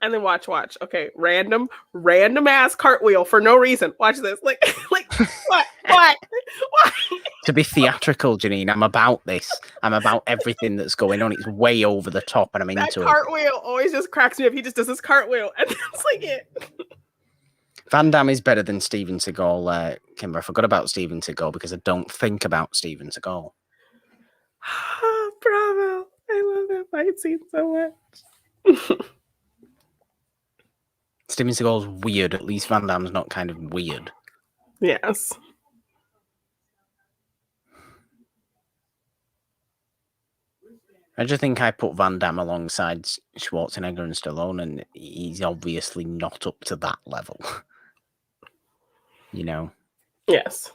And then watch. Okay, random ass cartwheel for no reason. Watch this. Like what? To be theatrical, Janine, I'm about this. I'm about everything that's going on. It's way over the top, and I'm into it. That cartwheel always just cracks me up. He just does this cartwheel, and that's like it. Van Damme is better than Steven Seagal, Kimber. I forgot about Steven Seagal because I don't think about Steven Seagal. Oh, bravo. I love that fight scene so much. Steven Seagal's weird. At least Van Damme's not kind of weird. Yes. I just think I put Van Damme alongside Schwarzenegger and Stallone, and he's obviously not up to that level. You know? Yes.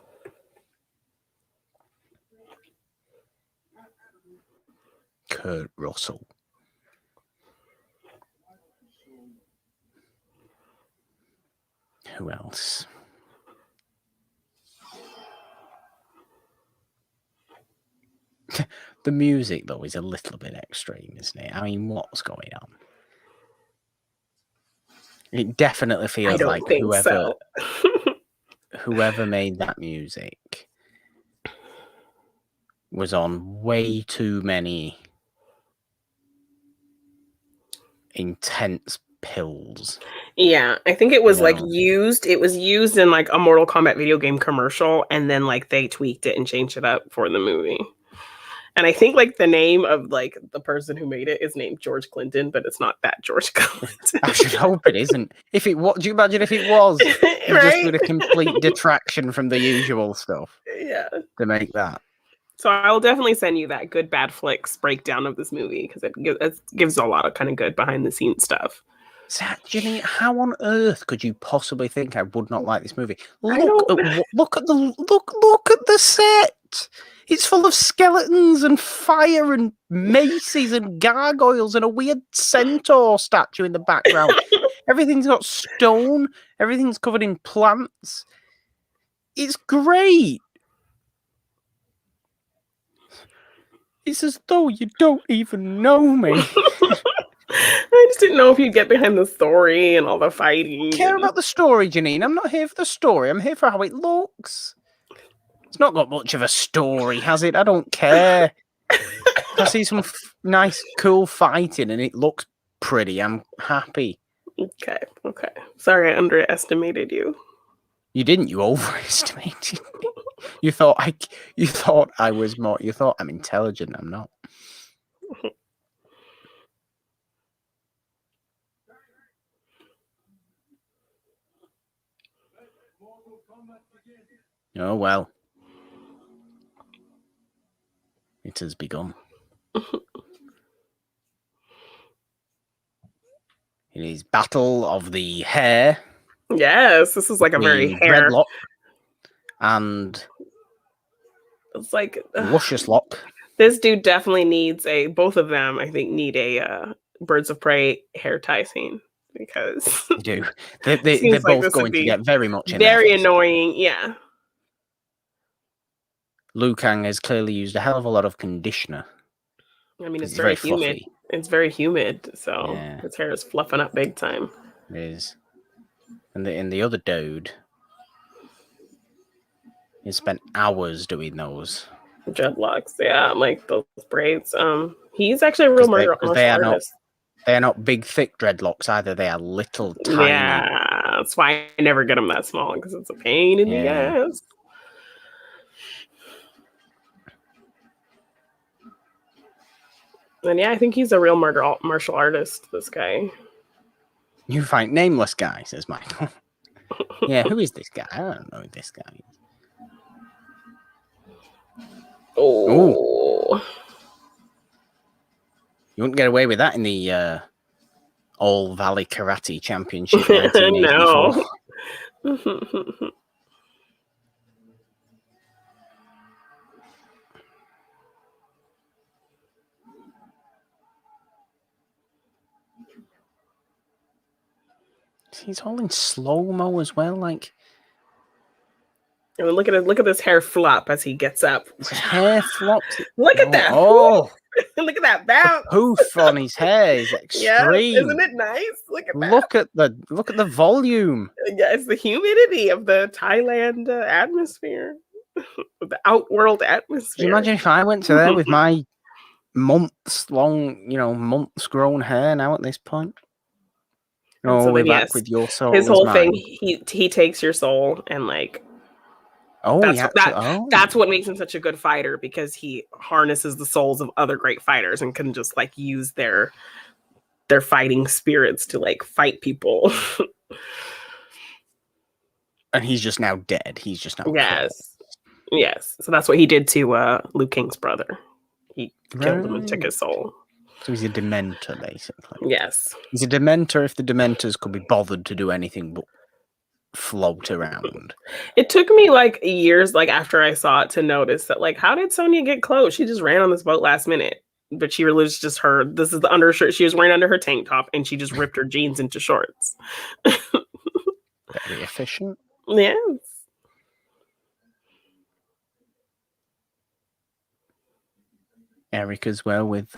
Kurt Russell. Who else? The music, though, is a little bit extreme, isn't it? I mean, what's going on? It definitely feels like whoever made that music was on way too many intense pills. Yeah, I think it was used. It was used in like a Mortal Kombat video game commercial, and then like they tweaked it and changed it up for the movie. And I think like the name of like the person who made it is named George Clinton, but it's not that George Clinton. I should hope it isn't. If it was, do you imagine if it was? Right? Just with a complete detraction from the usual stuff. Yeah. To make that. So I'll definitely send you that good bad flicks breakdown of this movie because it gives a lot of kind of good behind the scenes stuff. So, Jenny, how on earth could you possibly think I would not like this movie? Look at the set. It's full of skeletons and fire and maces and gargoyles and a weird centaur statue in the background. Everything's got stone. Everything's covered in plants. It's great. It's as though you don't even know me. I just didn't know if you'd get behind the story and all the fighting. I care about the story, Janine. I'm not here for the story. I'm here for how it looks. It's not got much of a story, has it? I don't care. I see some nice, cool fighting and it looks pretty. I'm happy. Okay. Sorry, I underestimated you. You didn't. You overestimated me. You thought I was more. You thought I'm intelligent. I'm not. Oh well. It has begun. It is Battle of the Hair. Yes, this is like a very hair. Dreadlock and it's like Luscious Lock. This dude definitely needs both of them, I think, need a Birds of Prey hair tie scene because they do. They're both going to get very much in very annoying, yeah. Liu Kang has clearly used a hell of a lot of conditioner. I mean, it's very humid. Fluffy. It's very humid, so his hair is fluffing up big time. It is. And the other dude, he spent hours doing those dreadlocks. Yeah, like those braids. He's actually a real martial artist. They are not big, thick dreadlocks either. They are little, tiny. Yeah, that's why I never get them that small because it's a pain in the ass. And I think he's a real martial artist, this guy. You fight nameless guy, says Michael. Yeah, who is this guy? I don't know who this guy is. Oh. You wouldn't get away with that in the All Valley Karate Championship. No. He's all in slow-mo as well, like. I mean, look at this hair flop as he gets up. His hair flops. Look at that! Oh, look at that bounce! Poof on his hair is extreme. Yeah, isn't it nice? Look at that. Look at the volume. Yeah, it's the humidity of the Thailand atmosphere, the outworld atmosphere. Can you imagine if I went to there with my months-long, months grown hair now at this point? No, so we're back with your soul. His whole thing, he takes your soul and like. That's what makes him such a good fighter because he harnesses the souls of other great fighters and can just like use their fighting spirits to like fight people. And he's just now dead. He's just now Yes. So that's what he did to Liu Kang's brother. He killed him and took his soul. So he's a Dementor, basically. Yes. He's a Dementor if the Dementors could be bothered to do anything but float around. It took me like years, like after I saw it, to notice that, like, how did Sonya get clothes? She just ran on this boat last minute, but she was just this is the undershirt she was wearing under her tank top, and she just ripped her jeans into shorts. Very efficient. Yes. Eric as well with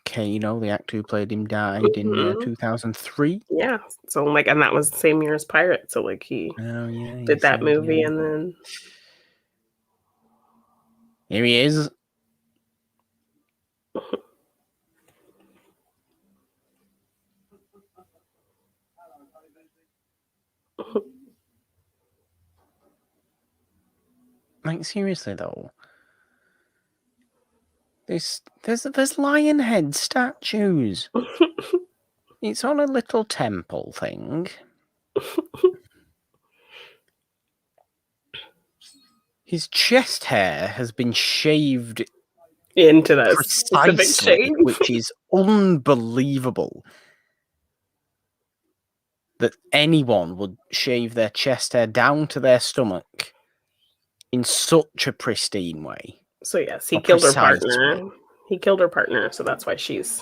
Kano, the actor who played him, died in 2003. Yeah, so like, and that was the same year as Pirate. So like, he did that movie, and then here he is. Like, seriously though. There's lion head statues. It's on a little temple thing. His chest hair has been shaved into that specific shade, which is unbelievable. That anyone would shave their chest hair down to their stomach in such a pristine way. So yes, he killed her partner. Way. He killed her partner, so that's why she's.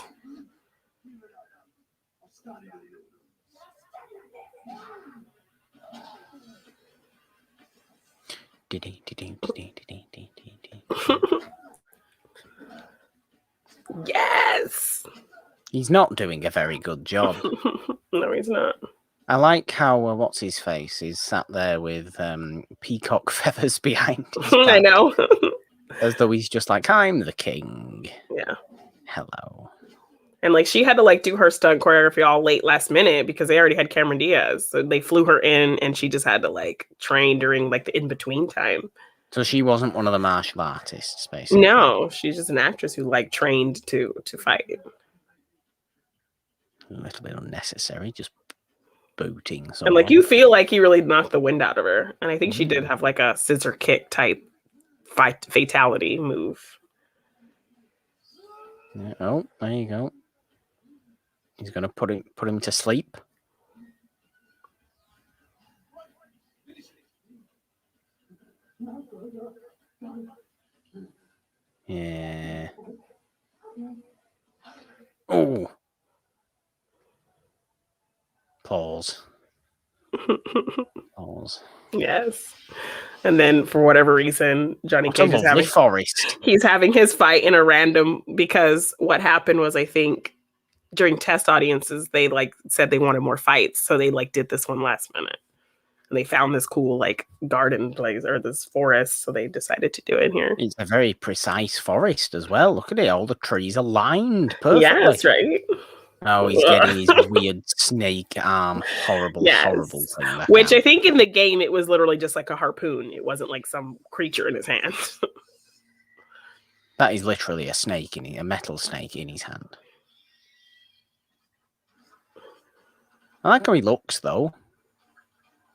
Yes. He's not doing a very good job. No, he's not. I like how what's his face is sat there with peacock feathers behind his back. I know. As though he's just like, I'm the king. Yeah. Hello. And like she had to like do her stunt choreography all late last minute because they already had Cameron Diaz. So they flew her in and she just had to like train during like the in-between time. So she wasn't one of the martial artists, basically. No, she's just an actress who like trained to fight. A little bit unnecessary, just booting someone. And like you feel like he really knocked the wind out of her. And I think she did have like a scissor kick type fatality move. Yeah, oh, there you go. He's gonna put him to sleep. Yeah. Oh. Pause. Pause. Yes. And then for whatever reason, Johnny Cage is having forest. He's having his fight in a random because what happened was I think during test audiences they like said they wanted more fights, so they like did this one last minute. And they found this cool like garden place or this forest, so they decided to do it here. It's a very precise forest as well. Look at it, all the trees are lined perfectly. Yes, right. Oh, he's getting his weird snake arm, horrible thing. Which I think in the game it was literally just like a harpoon. It wasn't like some creature in his hand. That is literally a snake a metal snake in his hand. I like how he looks though.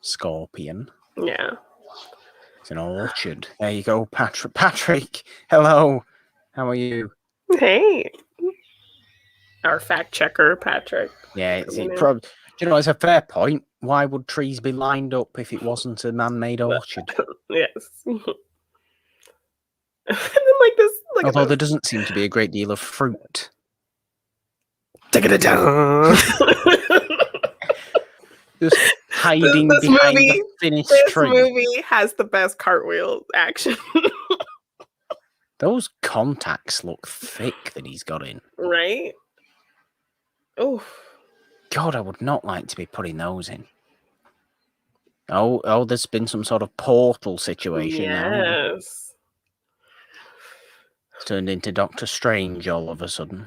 Scorpion. Yeah. It's an orchard. There you go, Patrick. Patrick, hello. How are you? Hey. Our fact checker, Patrick. Yeah, it's it's a fair point. Why would trees be lined up if it wasn't a man-made orchard? Yes. And then like this. Although there doesn't seem to be a great deal of fruit. Just hiding behind the finished tree. This movie has the best cartwheel action. Those contacts look thick that he's got in. Right? Oh. God, I would not like to be putting those in. Oh, there's been some sort of portal situation now. Yes. It's turned into Doctor Strange all of a sudden.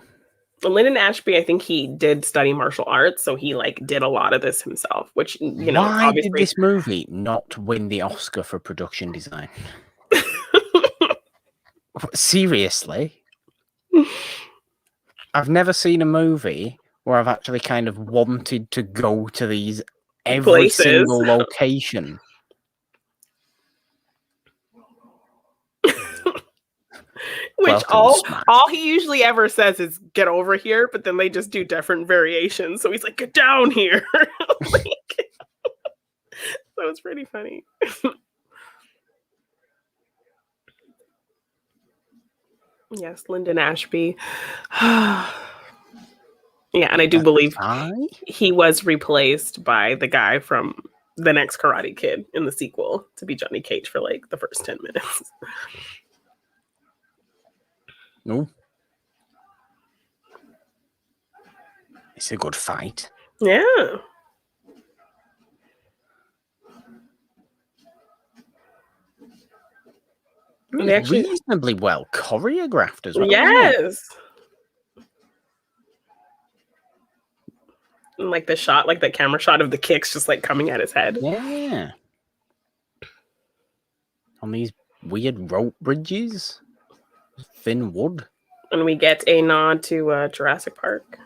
Lyndon Ashby, I think he did study martial arts, so he like did a lot of this himself, which, you know, why did this movie not win the Oscar for production design? Seriously? I've never seen a movie where I've actually kind of wanted to go to these every single location. Which all he usually ever says is get over here, but then they just do different variations. So he's like, get down here. So it's pretty funny. Yes, Lyndon Ashby. Yeah, and I do believe he was replaced by the guy from the next Karate Kid in the sequel to be Johnny Cage for like the first 10 minutes. No. It's a good fight. Yeah. It's reasonably well choreographed as well. Yes. And like the shot, like the camera shot of the kicks just like coming at his head. Yeah. On these weird rope bridges, thin wood. And we get a nod to Jurassic Park.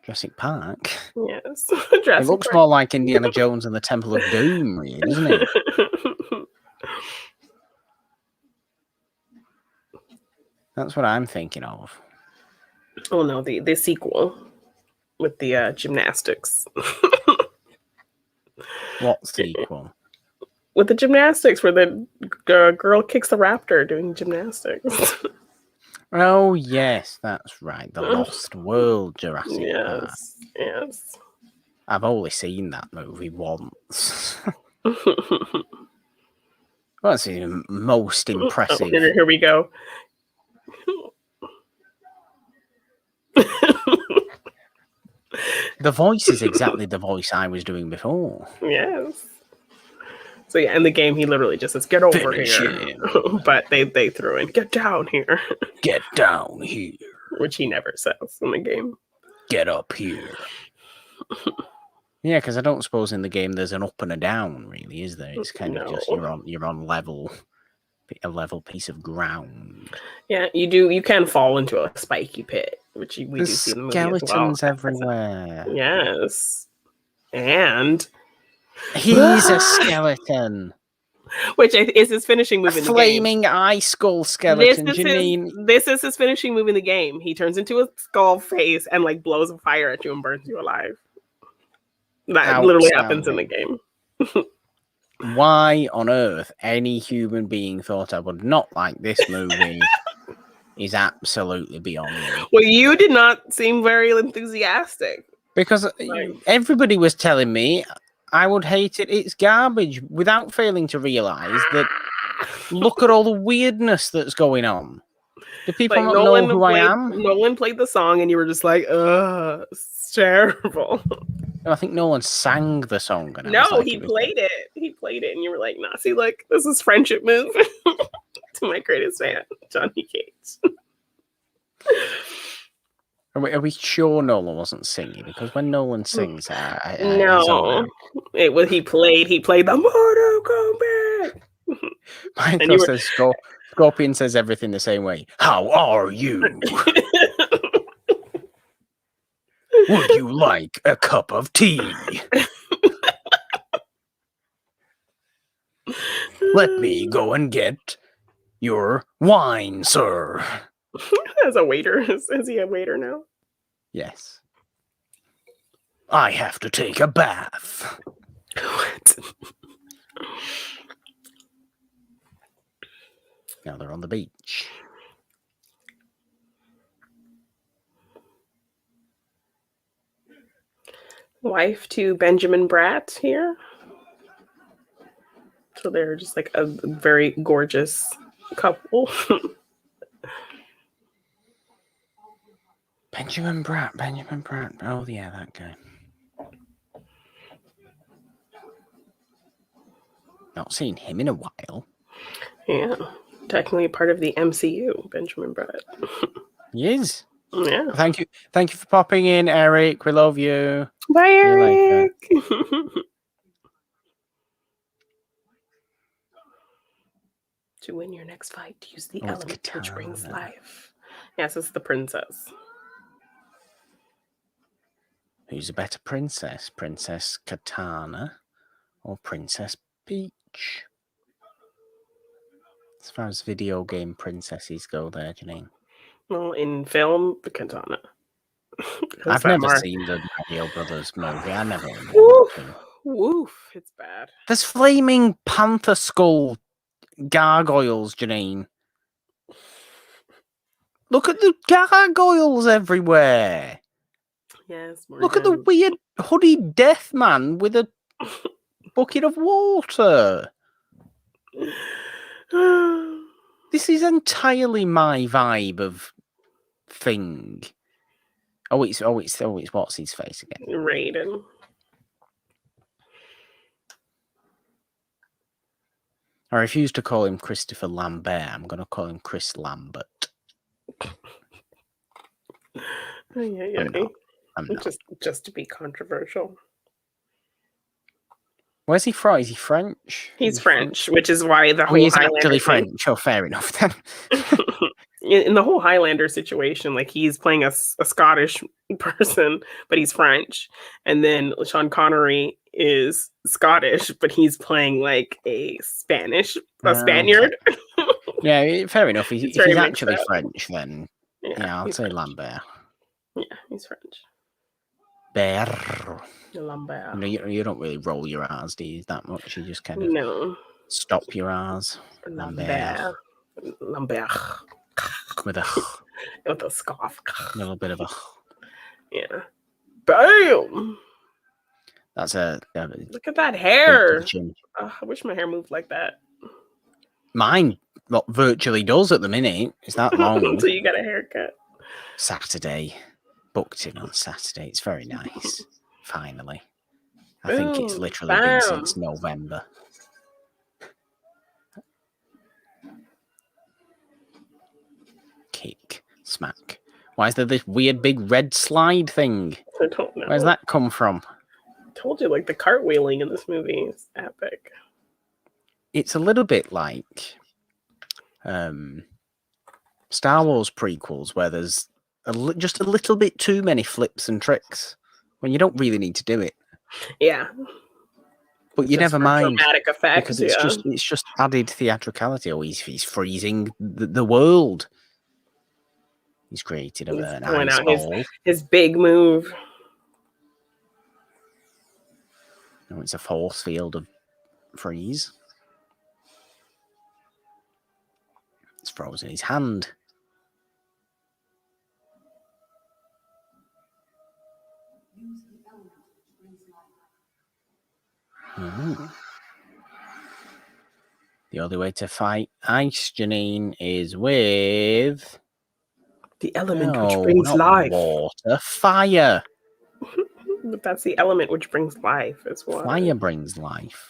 Jurassic Park? Yes. It looks more like Indiana Jones and the Temple of Doom, really, doesn't it? That's what I'm thinking of. Oh no, the sequel with the gymnastics. What sequel? With the gymnastics, where the girl kicks the raptor doing gymnastics. Oh yes, that's right. The Lost World Jurassic Park. Yes. I've only seen that movie once. What's the most impressive? Oh, here we go. The voice is exactly the voice I was doing before. Yes. So yeah, in the game, he literally just says, "Get over Finish here," but they threw in, "Get down here." Get down here. Which he never says in the game. Get up here. Yeah, because I don't suppose in the game there's an up and a down, really, is there? It's kind of just you're on a level piece of ground. Yeah, you do. You can fall into a spiky pit, which we do see in the movie as well. Skeletons everywhere. Yes, and he's a skeleton. Which is his finishing move in the game. Flaming eye skull skeleton. This is his finishing move in the game. He turns into a skull face and like blows a fire at you and burns you alive. That literally happens in the game. Why on earth any human being thought I would not like this movie is absolutely beyond me. Well, you did not seem very enthusiastic. Because everybody was telling me I would hate it. It's garbage, without failing to realise that look at all the weirdness that's going on. Do people not know who I am? Nolan played the song and you were just like, ugh, it's terrible. I think Nolan sang the song. And no, he played it. He played it and you were like, nah, see, look, this is friendship move to my greatest fan, Johnny Cage. Are we sure Nolan wasn't singing? Because when Nolan sings, no, it was he played the Mortal Kombat. Michael says Scorpion says everything the same way. How are you? Would you like a cup of tea? Let me go and get your wine, sir. As a waiter. Is he a waiter now? Yes. I have to take a bath. What? Now they're on the beach. Wife to Benjamin Bratt here. So they're just like a very gorgeous couple. Benjamin Bratt. Oh, yeah, that guy. Not seen him in a while. Yeah, technically part of the MCU, Benjamin Bratt. He is. Yeah. Thank you for popping in, Eric. We love you. Bye, Eric. To win your next fight, use the element which brings life. Yes, it's the princess. Who's a better princess? Princess Katana or Princess Peach? As far as video game princesses go there, Janine. Well, in film, the Katana. I've never seen the Mario Brothers movie. I never. Woof, it's bad. There's flaming panther skull gargoyles, Janine. Look at the gargoyles everywhere. Yes. Look at the weird hooded death man with a bucket of water. This is entirely my vibe of thing. Oh, it's what's his face again? Raiden. I refuse to call him Christopher Lambert. I'm going to call him Chris Lambert. I'm not. I'm not. Just to be controversial. Where's he from? Is he French? He's French, which is why the whole he is Highlander actually thing. French. Oh, fair enough then. In the whole Highlander situation, like he's playing a Scottish person, but he's French, and then Sean Connery is Scottish, but he's playing like a Spaniard. Okay. Yeah, fair enough. If he's actually French, then I'll say French. Lambert. Yeah, he's French. Bear. Lambert. You don't really roll your R's, do you, that much? You just kind of stop your R's. Lambert. With a scoff. A little bit of a... Yeah. Bam! That's a... Look at that hair. I wish my hair moved like that. Mine virtually does at the minute. It's that long. So you got a haircut. Saturday. Booked in on Saturday. It's very nice. Finally. I think it's literally been since November. Kick. Smack. Why is there this weird big red slide thing? I don't know. Where's that come from? I told you, like, the cartwheeling in this movie is epic. It's a little bit like Star Wars prequels, where there's just a little bit too many flips and tricks when you don't really need to do it. Yeah. But you never mind. Dramatic effect, because it's just added theatricality. Oh, he's freezing the world. He's created an ice ball. His big move. No, it's a force field of freeze. It's frozen his hand. The only way to fight ice, Janine, is with the element which brings life. Water, fire. But that's the element which brings life as well. Fire brings life.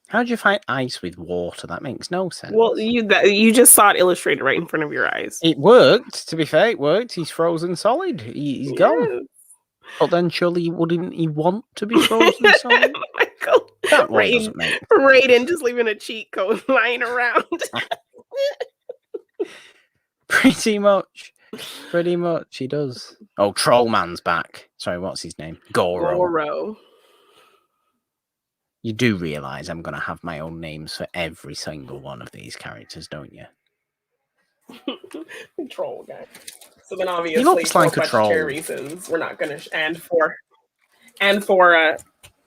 How do you fight ice with water? That makes no sense. Well, you just saw it illustrated right in front of your eyes. It worked. To be fair, it worked. He's frozen solid. He's gone. But then surely wouldn't he want to be frozen solid? Michael, that one doesn't make sense. Raiden just leaving a cheat code lying around. Pretty much, he does. Oh, Trollman's back. Sorry, what's his name? Goro. You do realise I'm going to have my own names for every single one of these characters, don't you? The troll guy. So then obviously, he looks like a troll. Reasons we're not going to, and for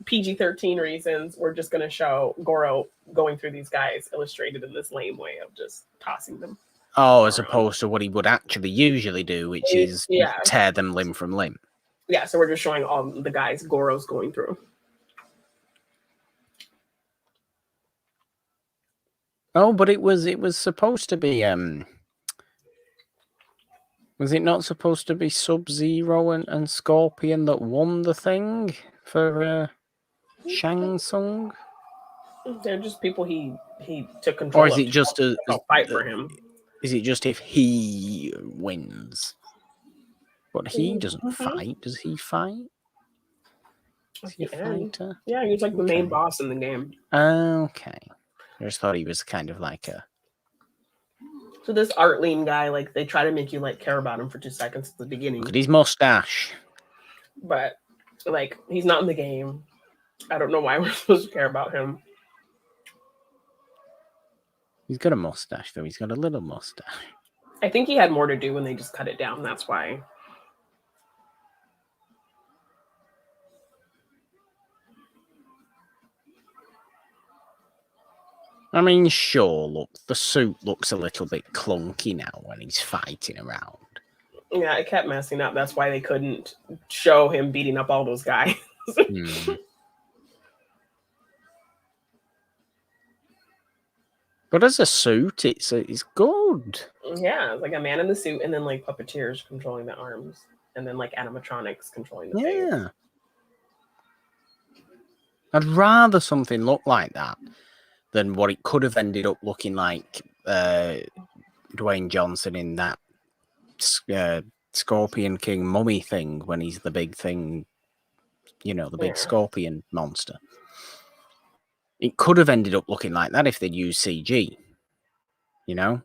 PG-13 reasons, we're just going to show Goro going through these guys illustrated in this lame way of just tossing them. Oh, as opposed to what he would actually usually do, which is tear them limb from limb. Yeah, so we're just showing all the guys Goro's going through. Oh, but it was supposed to be was it not supposed to be Sub-Zero and Scorpion that won the thing for Shang Tsung? They're just people he took control of. Or is it just a fight for him? Is it just if he wins? But he doesn't fight. Does he fight? Is he a fighter? Yeah, he's like the main boss in the game. Okay. I just thought he was kind of like a... So this art lean guy, like, they try to make you, like, care about him for 2 seconds at the beginning. Look at his mustache. But, like, he's not in the game. I don't know why we're supposed to care about him. He's got a mustache, though. He's got a little mustache. I think he had more to do when they just cut it down. That's why. I mean, sure, look, the suit looks a little bit clunky now when he's fighting around. Yeah, it kept messing up. That's why they couldn't show him beating up all those guys. But as a suit, it's good. Yeah, it's like a man in the suit and then like puppeteers controlling the arms and then like animatronics controlling the face. I'd rather something look like that than what it could have ended up looking like Dwayne Johnson in that Scorpion King mummy thing when he's the big thing, you know, the big scorpion monster. It could have ended up looking like that if they'd used CG, you know?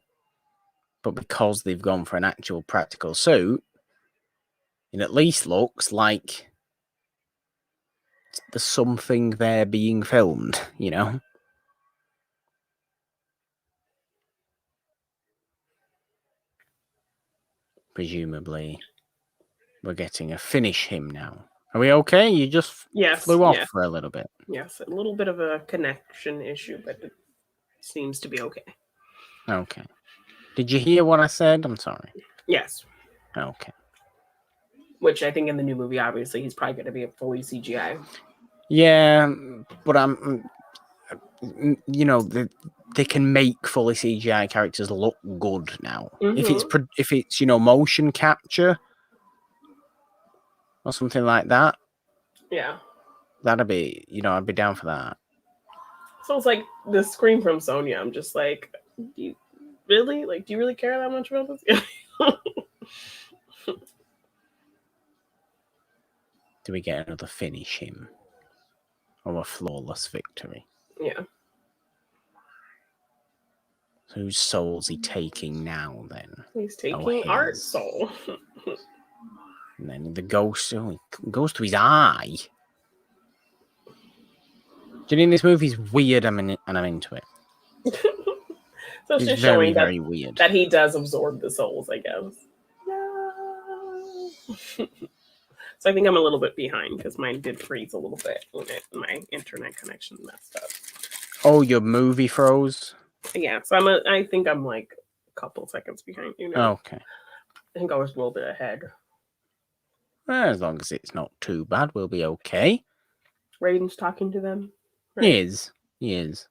But because they've gone for an actual practical suit, it at least looks like there's something there being filmed, you know? Presumably, we're getting a finish him now. Are we okay? You just flew off for a little bit. Yes, a little bit of a connection issue, but it seems to be okay. Okay. Did you hear what I said? I'm sorry. Yes. Okay. Which I think in the new movie, obviously, he's probably going to be a fully CGI. Yeah, but you know, they can make fully CGI characters look good now. Mm-hmm. If it's you know, motion capture or something like that. Yeah. That'd be, you know, I'd be down for that. So it's like the scream from Sonya. I'm just like, do you really care that much about this? Do we get another finish him? Or a flawless victory? Yeah. So whose soul's he taking now then? He's taking Art's soul. And then the ghost goes to his eye. Do you think this movie's weird and I'm into it? So it's just very, showing very weird. That he does absorb the souls, I guess. No. So I think I'm a little bit behind because mine did freeze a little bit when my internet connection messed up. Oh, your movie froze? Yeah, so I think I'm like a couple seconds behind you now. Okay. I think I was a little bit ahead. Well, as long as it's not too bad, we'll be okay. Raiden's talking to them. Right? He is.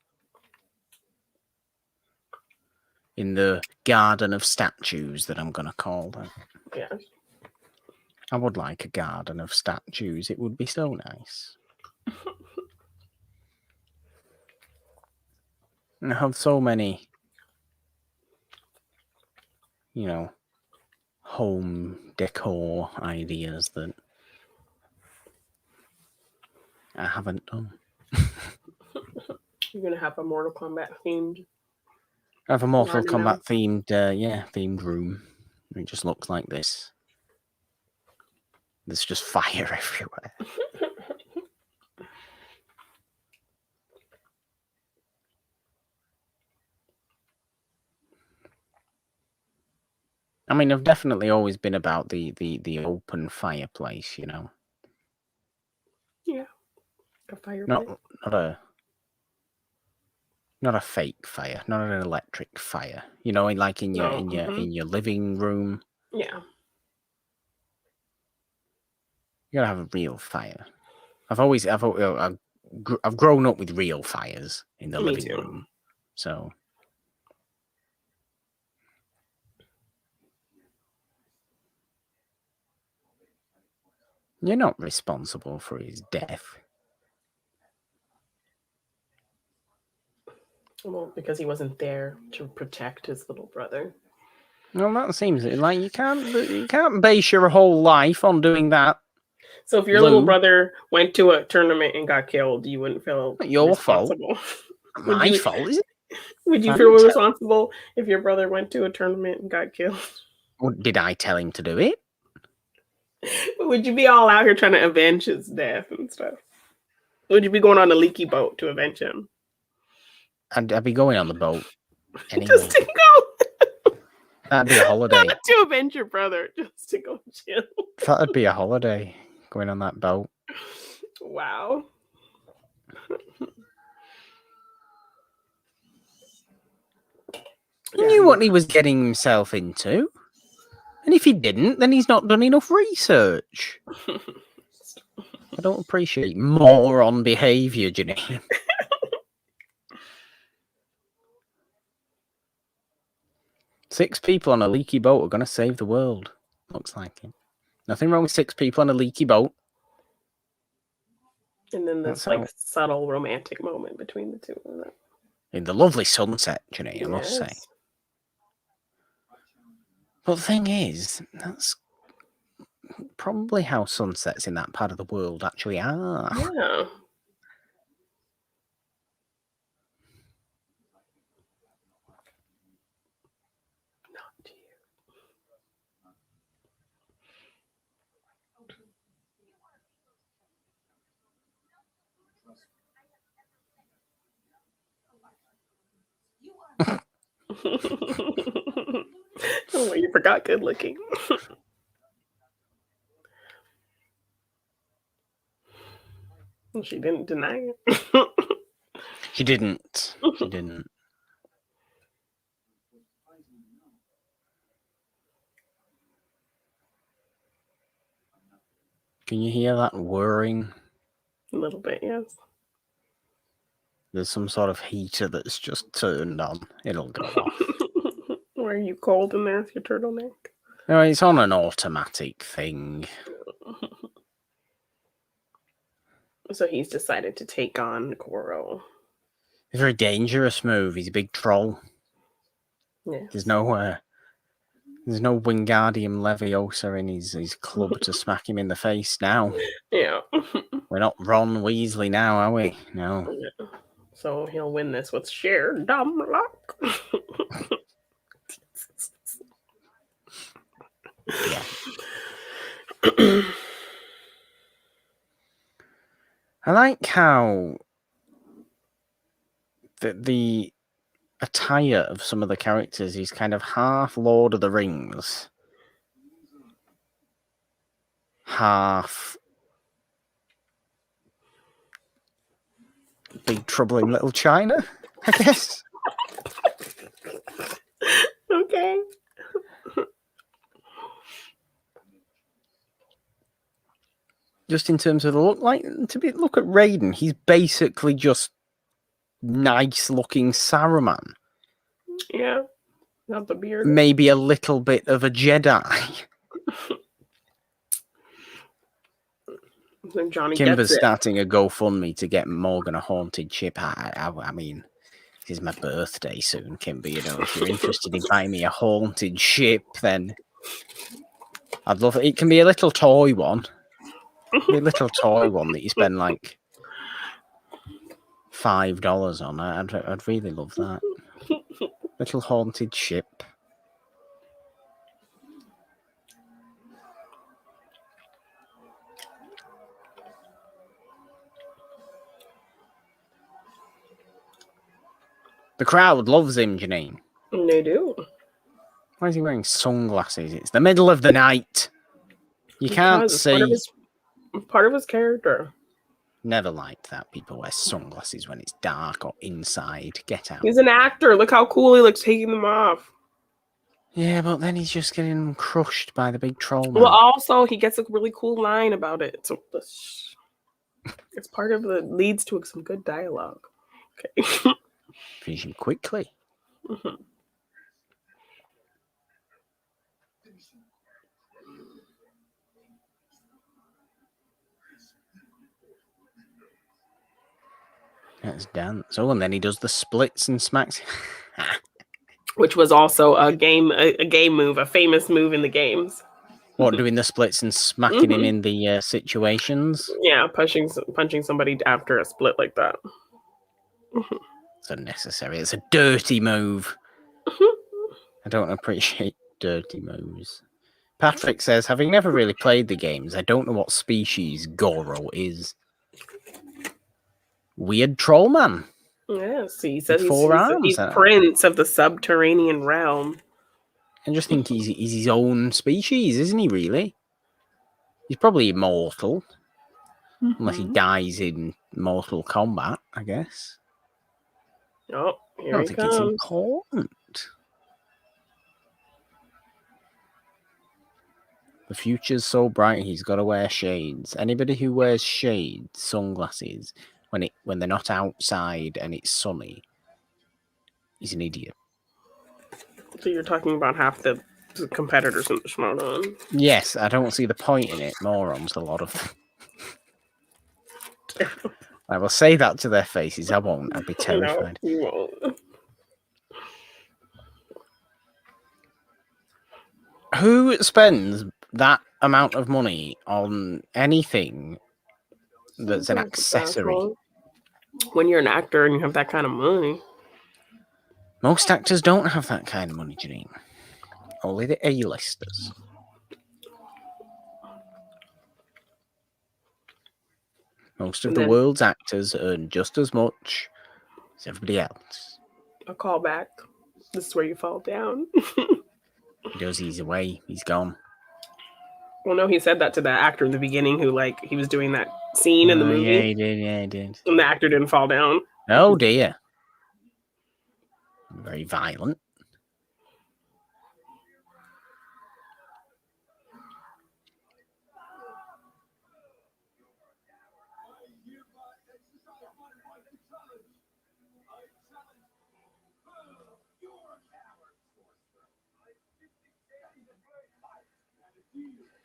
In the garden of statues that I'm going to call them. Yes. I would like a garden of statues. It would be so nice. And I have so many, you know, home decor ideas that I haven't done. You're going to have a Mortal Kombat themed? I have a Mortal Kombat themed room. It just looks like this. There's just fire everywhere. I mean, I've definitely always been about the open fireplace, you know. Yeah, a fireplace. Not a fake fire, not an electric fire. You know, like in your living room. Yeah. You gotta have a real fire. I've grown up with real fires in the living room, so. You're not responsible for his death. Well, because he wasn't there to protect his little brother. Well, that seems like you can't base your whole life on doing that. So if your little brother went to a tournament and got killed, you wouldn't feel your fault. My fault, is it? Would you feel responsible if your brother went to a tournament and got killed? Well, did I tell him to do it? Would you be all out here trying to avenge his death and stuff? Would you be going on a leaky boat to avenge him? I'd be going on the boat anyway. Just to go. That'd be a holiday. Not to avenge your brother, just to go chill. That'd be a holiday, going on that boat. Wow. He knew what he was getting himself into. And if he didn't, then he's not done enough research. I don't appreciate moron behaviour, Janine. 6 people on a leaky boat are going to save the world. Looks like it. Nothing wrong with 6 people on a leaky boat. And then this subtle romantic moment between the two of them. In the lovely sunset, Janine, I must say. But the thing is, probably how sunsets in that part of the world actually are. Yeah. Oh, you forgot good looking. She didn't deny it. She didn't. She didn't. Can you hear that whirring? A little bit, yes. There's some sort of heater that's just turned on. It'll go off. Why are you cold in there with your turtleneck? No, it's on an automatic thing. So he's decided to take on Goro. It's a very dangerous move. He's a big troll. Yeah. There's no Wingardium Leviosa in his club to smack him in the face now. Yeah. We're not Ron Weasley now, are we? No. Yeah. So he'll win this with sheer dumb luck. Yeah. I like how the attire of some of the characters is kind of half Lord of the Rings, half Big Trouble in Little China, I guess. Okay. Just in terms of the look, look at Raiden. He's basically just nice-looking Saruman. Yeah, not the beard. Maybe a little bit of a Jedi. Johnny Kimber's starting a GoFundMe to get Morgan a haunted ship. I mean, it is my birthday soon, Kimber. You know, if you're interested in buying me a haunted ship, then I'd love it. It can be a little toy one. A little toy one that you spend like $5 on. I'd really love that. Little haunted ship. The crowd loves him, Janine. They do. Why is he wearing sunglasses? It's the middle of the night. You can't see. Part of his character. Never liked that people wear sunglasses when it's dark or inside. Get out. He's an actor. Look how cool he looks taking them off. Yeah, but then he's just getting crushed by the big troll man. Well, also, he gets a really cool line about it. So it's part of the leads to some good dialogue. Okay. Finish him quickly. Mm-hmm. Let's dance. Oh, and then he does the splits and smacks. Which was also a game move, a famous move in the games. What, doing the splits and smacking him in the situations? Yeah, punching somebody after a split like that. It's unnecessary. It's a dirty move. I don't appreciate dirty moves. Patrick says, having never really played the games, I don't know what species Goro is. Weird troll man. Yes, he says he's arms, prince of the subterranean realm. I just think he's his own species, isn't he, really? He's probably immortal. Unless he dies in Mortal Kombat, I guess. Oh, here I don't think it's important. The future's so bright, he's got to wear shades. Anybody who wears shades, sunglasses, when they're not outside and it's sunny, is an idiot. So you're talking about half the competitors in the Schmodown. Yes, I don't see the point in it. Morons, a lot of them. I will say that to their faces. I won't. I'd be terrified. No, you won't. Who spends that amount of money on anything that's an accessory. When you're an actor and you have that kind of money. Most actors don't have that kind of money, Janine. Only the A-listers. Most of the world's actors earn just as much as everybody else. A callback. This is where you fall down. He does. He's away. He's gone. Well, no, he said that to the actor in the beginning who, like, he was doing that scene in the movie. Yeah, he did. Yeah, he did. And the actor didn't fall down. Oh, dear. Very violent.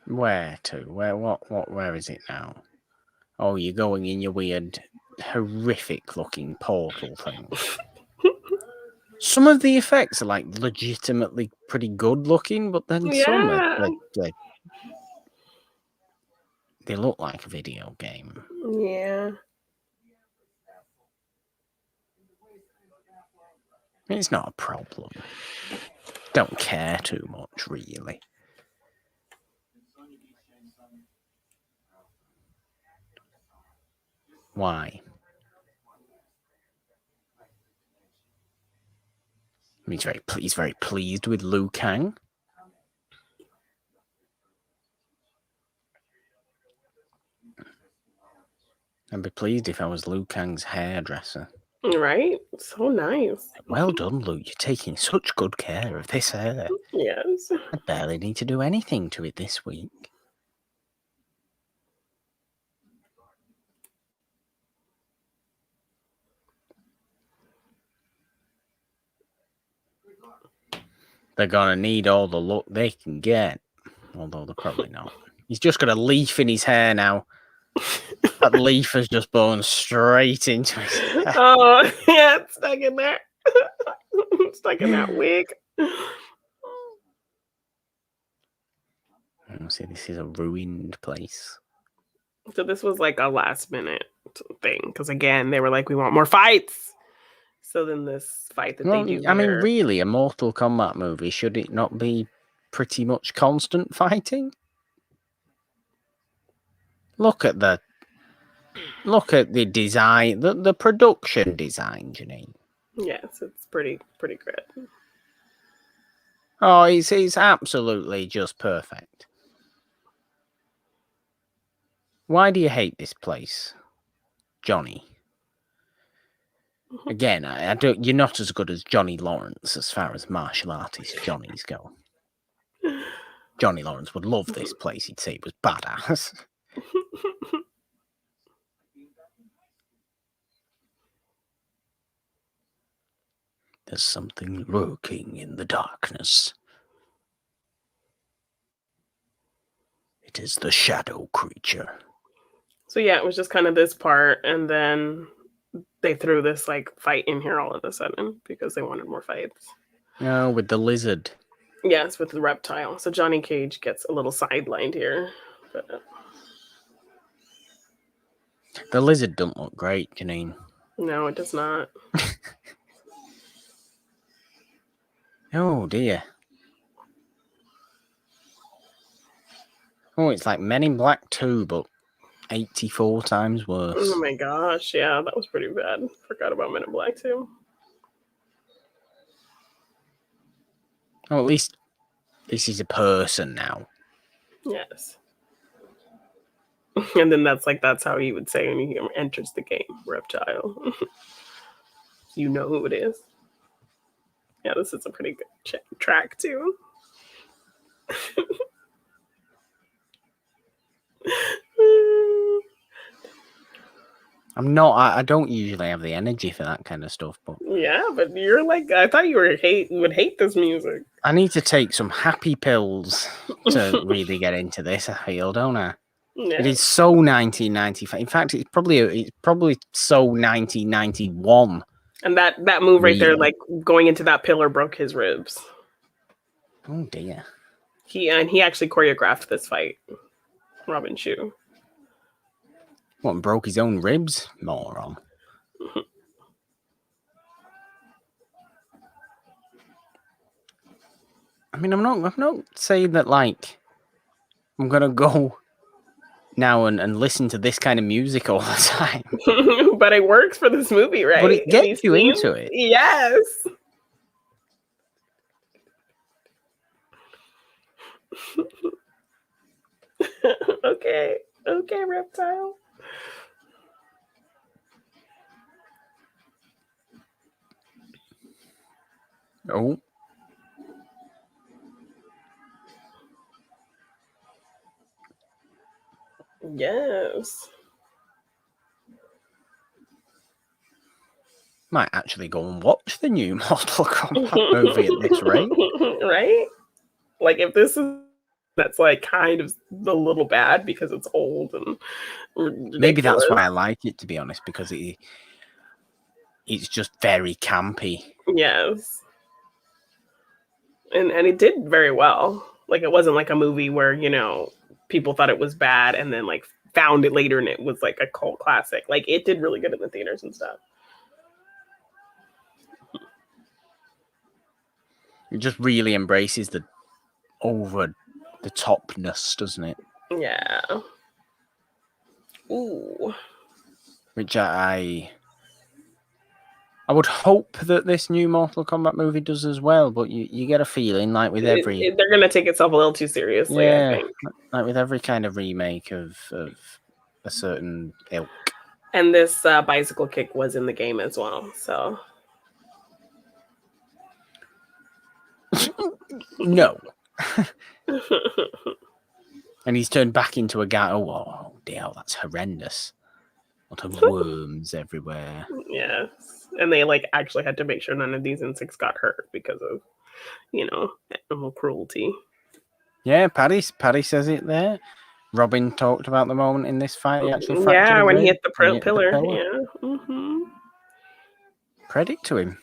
Where to? Where is it now? Oh, you're going in your weird, horrific looking portal thing. Some of the effects are like legitimately pretty good looking, but then some are, they look like a video game. Yeah. It's not a problem. Don't care too much, really. Why? He's very pleased with Liu Kang. I'd be pleased if I was Liu Kang's hairdresser. Right? So nice. Well done, Liu. You're taking such good care of this hair. Yes. I barely need to do anything to it this week. They're going to need all the luck they can get. Although they're probably not. He's just got a leaf in his hair now. That leaf has just blown straight into his hair. Oh, yeah, it's stuck in there. Stuck in that wig. See, this is a ruined place. So this was like a last minute thing. Because again, they were like, we want more fights. So then this fight that they do. I mean, really, a Mortal Kombat movie, should it not be pretty much constant fighting? Look at the design, the production design, Janine. Yes, it's pretty good. Oh, it's absolutely just perfect. Why do you hate this place, Johnny? Again, I don't. You're not as good as Johnny Lawrence as far as martial artist Johnnies go. Johnny Lawrence would love this place. He'd say it was badass. There's something lurking in the darkness. It is the shadow creature. So yeah, it was just kind of this part, and then they threw this like fight in here all of a sudden because they wanted more fights. Oh, with the lizard. Yes, with the reptile. So Johnny Cage gets a little sidelined here. But the lizard don't look great, Janine. No, it does not. Oh dear. Oh, it's like Men in Black 2, but 84 times worse. Oh my gosh, yeah, that was pretty bad. Forgot about Men in Black 2. Oh, at least this is a person now. Yes. And then that's how he would say when he enters the game, Reptile. You know who it is. Yeah, this is a pretty good track too. I don't usually have the energy for that kind of stuff, but yeah, but you're like, I thought you would hate this music. I need to take some happy pills to really get into this. I feel, don't I? Yeah. It is so 1995. In fact, it's probably so 1991. And that move right there, like going into that pillar, broke his ribs. Oh dear. He actually choreographed this fight. Robin Shou. What, and broke his own ribs? Moron. I mean, I'm not saying that, like, I'm gonna go now and listen to this kind of music all the time. But it works for this movie, right? But it gets you into it. Yes. Okay, Reptile. Oh. Yes. Might actually go and watch the new Mortal Kombat movie at this rate. Right? Like, if this is, that's like kind of a little bad because it's old and ridiculous. Maybe that's why I like it, to be honest, because it's just very campy. Yes. And it did very well. Like, it wasn't like a movie where, you know, people thought it was bad and then like found it later and it was like a cult classic. Like, it did really good in the theaters and stuff. It just really embraces the over the topness, doesn't it? Yeah. Ooh. Which I would hope that this new Mortal Kombat movie does as well, but you get a feeling like with every... they're going to take itself a little too seriously, yeah, I think. Like with every kind of remake of a certain ilk. And this bicycle kick was in the game as well, so... No. And he's turned back into a guy. Oh dear, that's horrendous. A lot of worms everywhere. Yes. And they like actually had to make sure none of these insects got hurt because of, you know, animal cruelty. Yeah, Paddy says it there. Robin talked about the moment in this fight. He actually fractured when he hit the pillar. Yeah. Mm-hmm. Credit to him.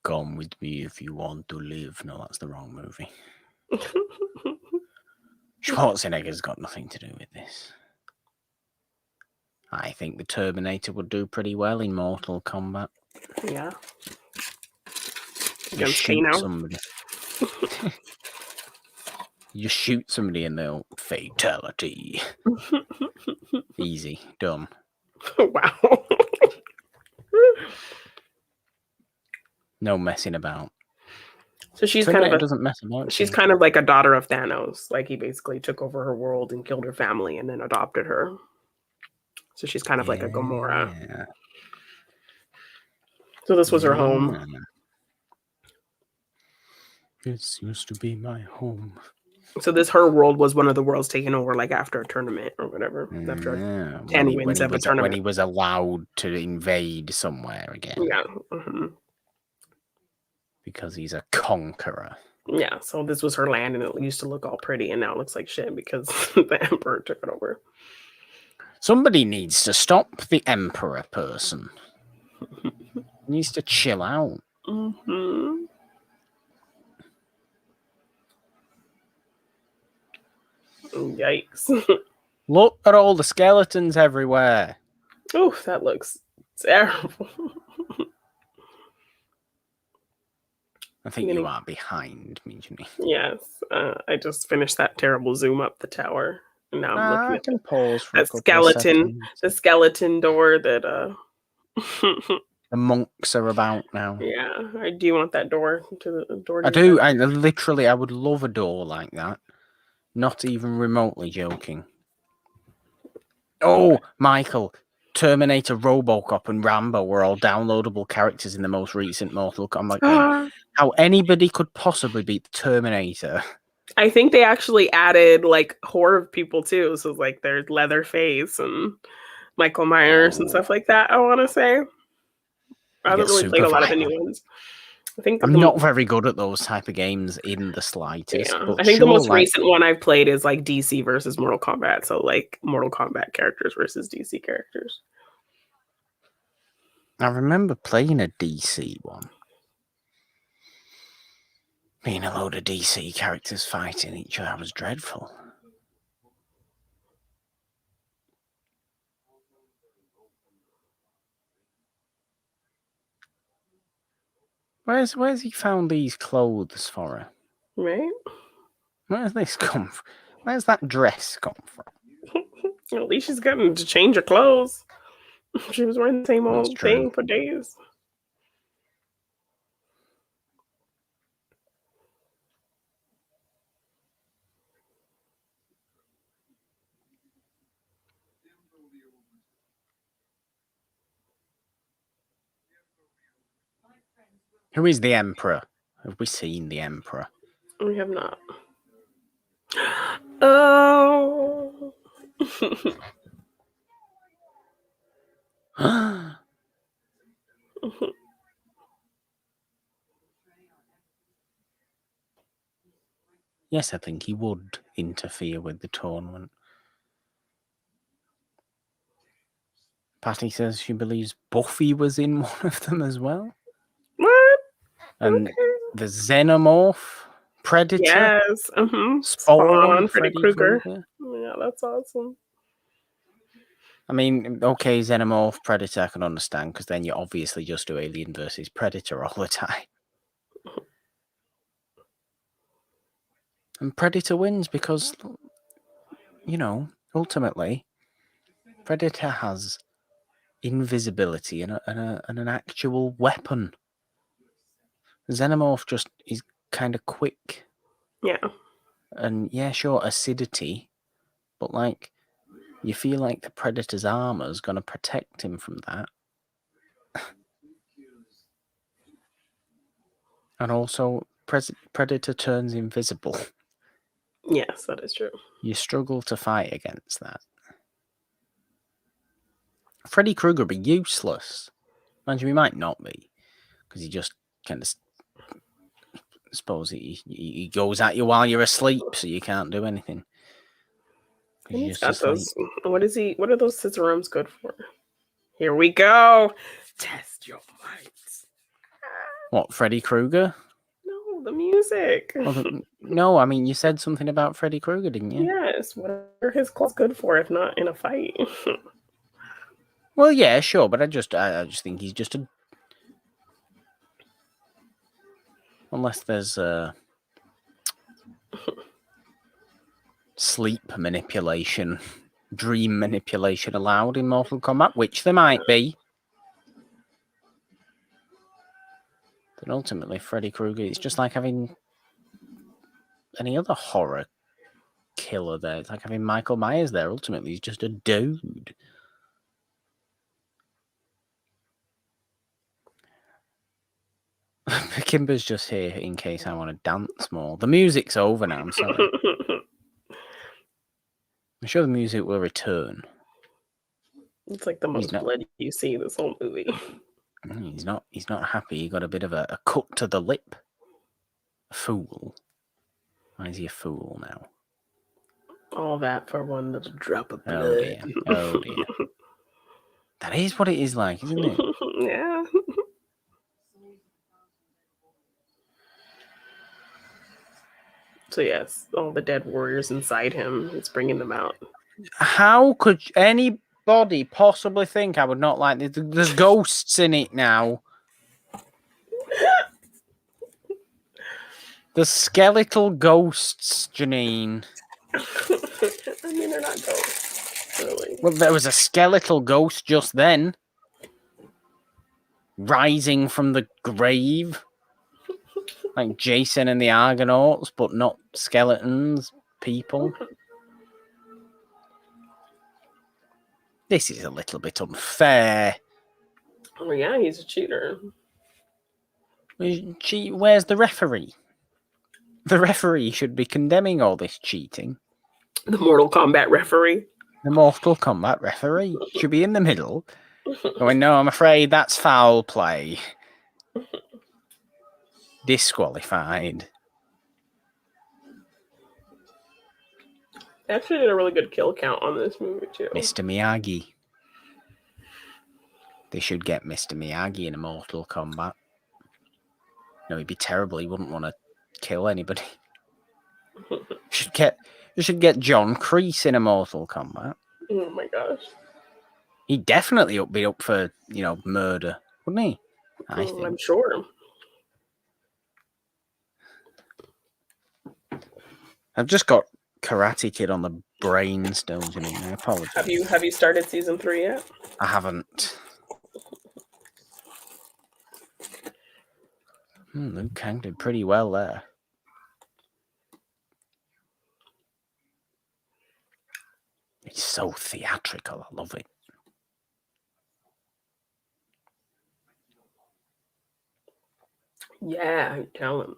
Come with me if you want to live. No, that's the wrong movie. Schwarzenegger's got nothing to do with this. I think the Terminator would do pretty well in Mortal Kombat. Yeah. You shoot somebody. You shoot somebody and they'll fatality. Easy, done. Wow. No messing about. So she's kind of doesn't mess about. She's kind of like a daughter of Thanos. Like, he basically took over her world and killed her family and then adopted her. So she's kind of like a Gamora. So this was her home. This used to be my home. So her world was one of the worlds taken over, like after a tournament or whatever. After 10 wins of a tournament. When he was allowed to invade somewhere again. Yeah. Mm-hmm. Because he's a conqueror. Yeah, so this was her land and it used to look all pretty and now it looks like shit because the Emperor took it over. Somebody needs to stop the Emperor person. He needs to chill out. Mm-hmm. Yikes. Look at all the skeletons everywhere. Oh, that looks terrible. I think you are behind me, Jimmy. Yes. I just finished that terrible zoom up the tower. And now I'm looking at pause for that skeleton, the skeleton door that the monks are about now. Yeah. Do you want that door to the door? I do. I would love a door like that. Not even remotely joking. Oh, Michael. Terminator, RoboCop, and Rambo were all downloadable characters in the most recent Mortal Kombat game. How anybody could possibly beat the Terminator? I think they actually added like horror people too. So like there's Leatherface and Michael Myers and stuff like that. I want to say I haven't really played a lot of the new ones. I think I'm not very good at those type of games in the slightest. Yeah, but I think the most recent one I've played is like DC versus Mortal Kombat. So like Mortal Kombat characters versus DC characters. I remember playing a DC one. Being a load of DC characters fighting each other was dreadful. Where's he found these clothes for her? Right? Where's this come from? Where's that dress come from? At least she's gotten to change her clothes. She was wearing the same old thing for days. Who is the Emperor? Have we seen the Emperor? We have not. Oh. Yes, I think he would interfere with the tournament. Patty says she believes Buffy was in one of them as well. What? And the Xenomorph Predator. Yes. Spawn, Freddy Krueger. Yeah, that's awesome. I mean, okay, Xenomorph Predator I can understand, because then you obviously just do Alien versus Predator all the time. And Predator wins because, you know, ultimately, Predator has invisibility and an actual weapon. Xenomorph just is kind of quick. Yeah. And yeah, sure, acidity, but like, you feel like the Predator's armor is going to protect him from that. And also, Predator turns invisible. Yes, that is true. You struggle to fight against that. Freddy Krueger be useless. Mind you, he might not be, because he just kind of, suppose he goes at you while you're asleep, so you can't do anything. And he's got those. What are those scissorums good for? Here we go. Test your minds. What, Freddy Krueger? No, the music. No, I mean, you said something about Freddy Krueger, didn't you? Yes, what are his claws good for if not in a fight? Well, yeah, sure, but I just think he's just a... Unless there's sleep manipulation, dream manipulation allowed in Mortal Kombat, which there might be. But ultimately, Freddy Krueger, it's just like having any other horror killer there. It's like having Michael Myers there. Ultimately, he's just a dude. Kimber's just here in case I want to dance more. The music's over now, I'm sorry. I'm sure the music will return. It's like the most blood you see this whole movie. He's not happy. He got a bit of a cut to the lip. A fool. Why is he a fool now? All that for one little drop of blood. Oh dear. Oh dear. That is what it is like, isn't it? Yeah. So yes, all the dead warriors inside him, it's bringing them out. How could anybody possibly think I would not like this? There's ghosts in it now. The skeletal ghosts, Janine. I mean, they're not ghosts, really. Well, there was a skeletal ghost just then. Rising from the grave. Like Jason and the Argonauts, but not skeletons, people. This is a little bit unfair. Oh yeah, he's a cheater. Where's the referee? The referee should be condemning all this cheating. The Mortal Kombat referee. The Mortal Kombat referee should be in the middle. Going, no, I'm afraid that's foul play. Disqualified. They actually did a really good kill count on this movie too. Mr. Miyagi. They should get Mr. Miyagi in a Mortal Kombat. No, he'd be terrible. He wouldn't want to kill anybody. You should get John Kreese in a Mortal Kombat. Oh my gosh. He'd definitely be up for, murder, wouldn't he? I think. I'm sure. I've just got Karate Kid on the brain still, Janine. I apologize. Have you started season 3 yet? I haven't. Liu Kang did pretty well there. It's so theatrical. I love it. Yeah, I'm telling.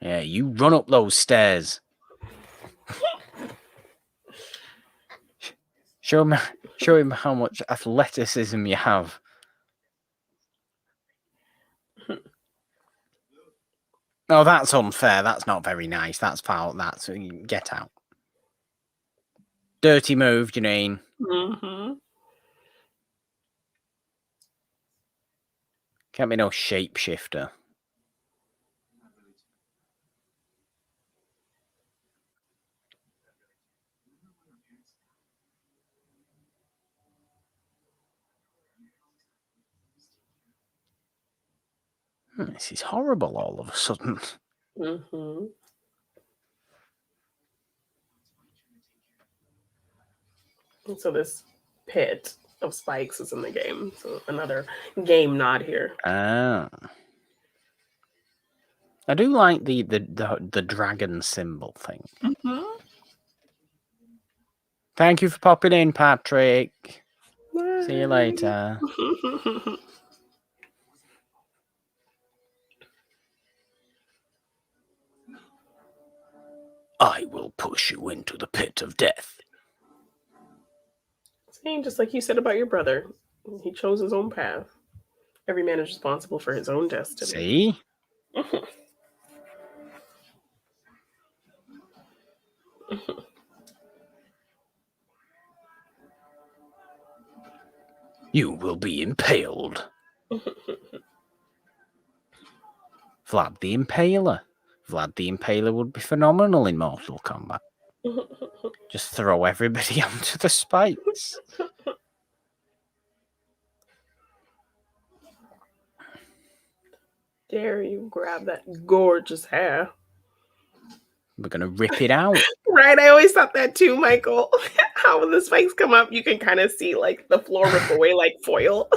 Yeah, you run up those stairs. Show him how much athleticism you have. Oh, that's unfair. That's not very nice. That's foul. That's get out. Dirty move, Janine. Mm-hmm. Can't be no shapeshifter. This is horrible all of a sudden. Mm-hmm. So this pit of spikes is in the game. So another game nod here. Ah. I do like the dragon symbol thing. Mm-hmm. Thank you for popping in, Patrick. Bye. See you later. I will push you into the pit of death. Same, just like you said about your brother. He chose his own path. Every man is responsible for his own destiny. See? You will be impaled. Vlad the Impaler. Vlad the Impaler would be phenomenal in Mortal Kombat. Just throw everybody onto the spikes. Dare you grab that gorgeous hair. We're going to rip it out. Right, I always thought that too, Michael. How when the spikes come up, you can kind of see like the floor rip away like foil.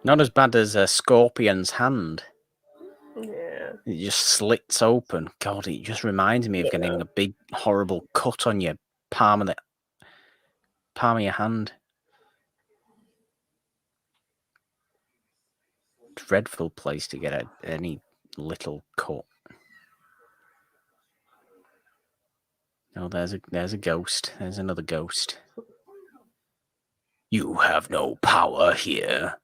Not as bad as a scorpion's hand. Yeah. It just slits open. God, it just reminds me of getting a big, horrible cut on your palm of your hand. Dreadful place to get any little cut. Oh, there's a ghost. There's another ghost. You have no power here.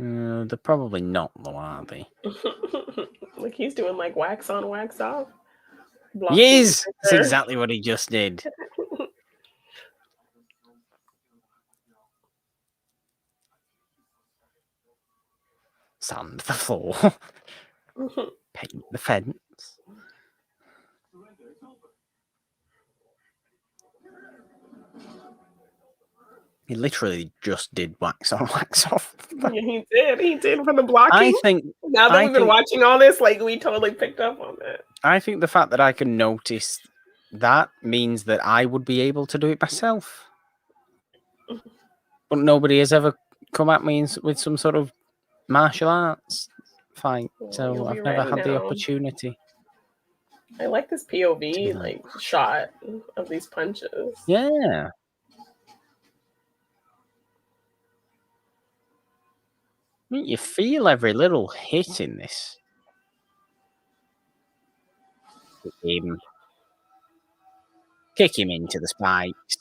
They're probably not, though, are they? Like he's doing like wax on, wax off. He is! That's exactly what he just did. Sand the floor. Paint the fence. He literally just did wax on, wax off. Yeah, he did. He did for the blocking. I think now that we've been watching all this, like we totally picked up on that. I think the fact that I can notice that means that I would be able to do it myself. But nobody has ever come at me with some sort of martial arts fight, so I've never had the opportunity. I like this POV like shot of these punches. Yeah. mean, you feel every little hit in this. Kick him into the spikes.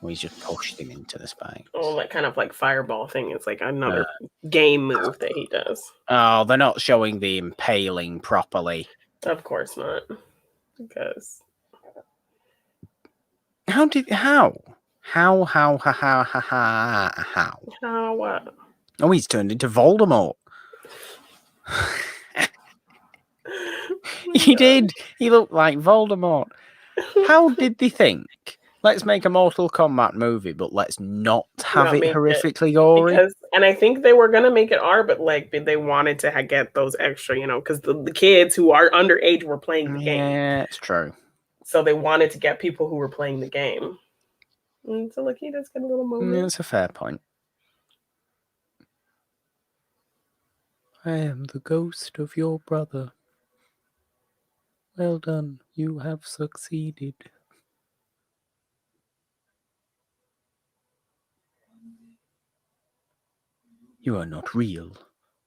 Or he's just pushed him into the spikes. Oh, that kind of like fireball thing. It's like another game move that he does. Oh, they're not showing the impaling properly. Of course not. Because How? what? Oh, he's turned into Voldemort. He did. He looked like Voldemort. How did they think? Let's make a Mortal Kombat movie, but let's not have it horrifically gory. And I think they were gonna make it R, but like they wanted to get those extra, because the kids who are underage were playing the game. Yeah, it's true. So they wanted to get people who were playing the game. And so look, he does get a little moment. Yeah, that's a fair point. I am the ghost of your brother. Well done, you have succeeded. You are not real.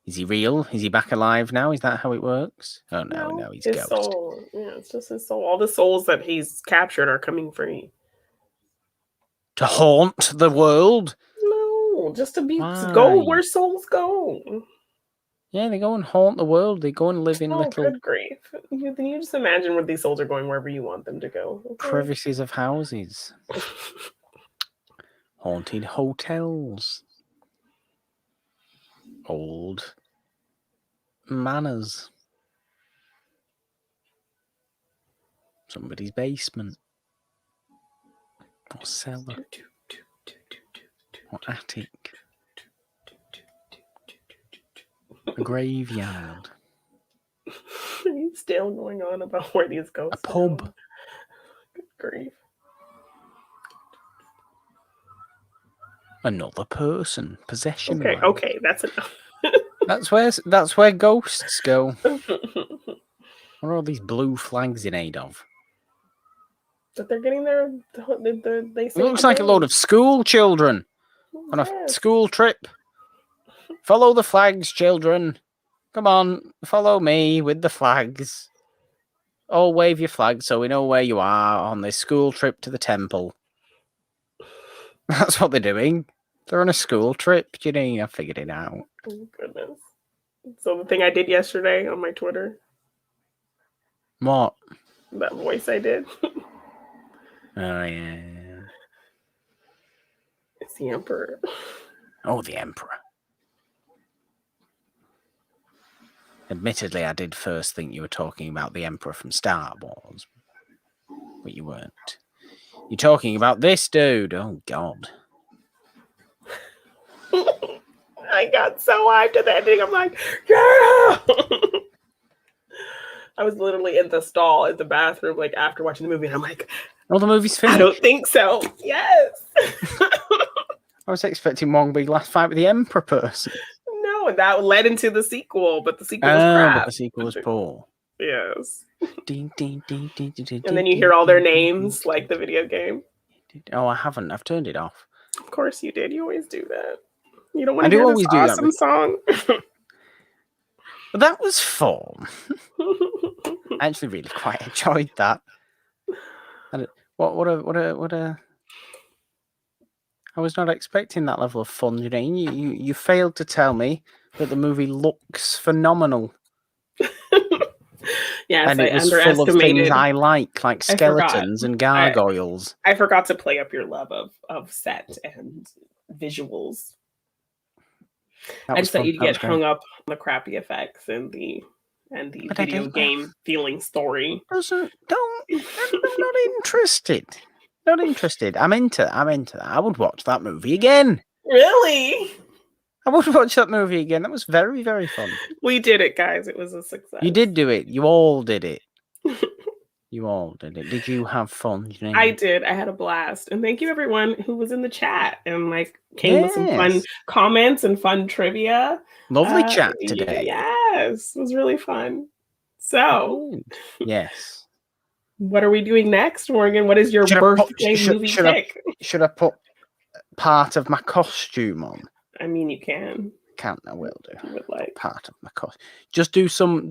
Is he real? Is he back alive now? Is that how it works? Oh no, he's his ghost. Soul. Yeah, it's just his soul. All the souls that he's captured are coming free. To haunt the world? No, just to go where souls go. Yeah, they go and haunt the world. They go and live in little... good grief. You just imagine where these souls are going wherever you want them to go. Okay? Crevices of houses. Haunted hotels. Old manors. Somebody's basement. Or cellar. Or attic. A graveyard. He's still going on about where these ghosts A pub. Good grief. Another person. Possession. Okay, that's enough. That's where ghosts go. What are all these blue flags in aid of? But they're getting there. They it looks like a load of school children on a school trip. Follow the flags, children. Come on, follow me with the flags. All wave your flags so we know where you are on this school trip to the temple. That's what they're doing. They're on a school trip. Do you know? I figured it out. Oh, goodness. So the thing I did yesterday on my Twitter. What? That voice I did. Oh, yeah. It's the Emperor. Oh, the Emperor. Admittedly, I did first think you were talking about the Emperor from Star Wars. But you weren't. You're talking about this dude. Oh, God. I got so hyped at the ending. I'm like, yeah! I was literally in the stall in the bathroom, like after watching the movie, and I'm like, oh, the movie's finished. I don't think so. Yes. I was expecting one big last fight with the Emperor person. No, and that led into the sequel, but the sequel was crap. But the sequel was poor. Yes. And then you hear all their names, like the video game. Oh, I haven't. I've turned it off. Of course you did. You always do that. You don't want to hear this awesome song. But that was fun. I actually really quite enjoyed that. What a! I was not expecting that level of fun. You failed to tell me that the movie looks phenomenal. Yes, and it was full of things I like skeletons and gargoyles. I forgot to play up your love of set and visuals. I just thought you'd get hung up on the crappy effects and the video game feeling story. I'm not interested. Not interested. I'm into that. I would watch that movie again. Really? I would watch that movie again. That was very, very fun. We did it, guys. It was a success. You did do it. You all did it. You all did it. Did you have fun? I did. I had a blast. And thank you everyone who was in the chat and came with some fun comments and fun trivia. Lovely chat today. Yes. It was really fun. So yes. What are we doing next, Morgan? What is your birthday movie pick? Should I put part of my costume on? I mean, you can. I will do. would like. Part of my course. Just do some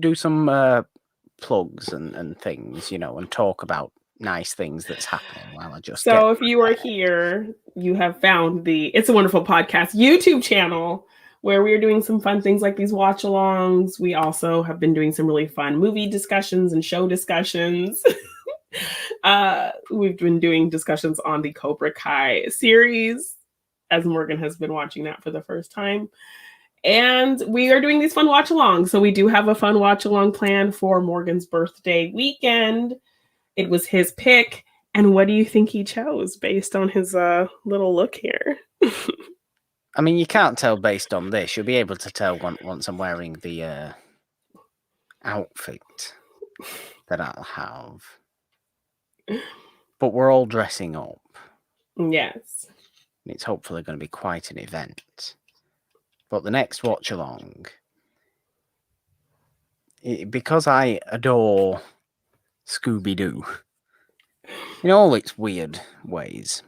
plugs and things, and talk about nice things that's happening while I just So if you are here, you have found the It's a Wonderful Podcast YouTube channel where we are doing some fun things like these watch-alongs. We also have been doing some really fun movie discussions and show discussions. We've been doing discussions on the Cobra Kai series, as Morgan has been watching that for the first time. And we are doing these fun watch-alongs. So we do have a fun watch-along planned for Morgan's birthday weekend. It was his pick. And what do you think he chose based on his little look here? I mean, you can't tell based on this. You'll be able to tell once I'm wearing the outfit that I'll have. But we're all dressing up. Yes. It's hopefully going to be quite an event. But the next watch-along, because I adore Scooby Doo in all its weird ways,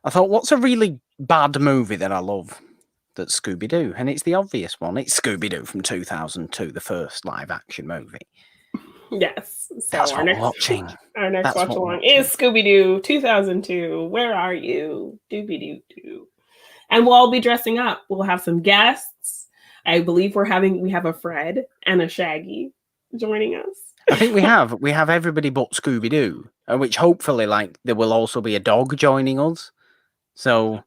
I thought, what's a really bad movie that I love that's Scooby Doo? And it's the obvious one. It's Scooby Doo from 2002, the first live-action movie. Yes. So that's what we're watching. Our next watch-along is Scooby Doo 2002. Where are you? Dooby-doo-doo. And we'll all be dressing up. We'll have some guests. I believe we have a Fred and a Shaggy joining us. I think we have everybody but Scooby Doo, which hopefully, there will also be a dog joining us. So,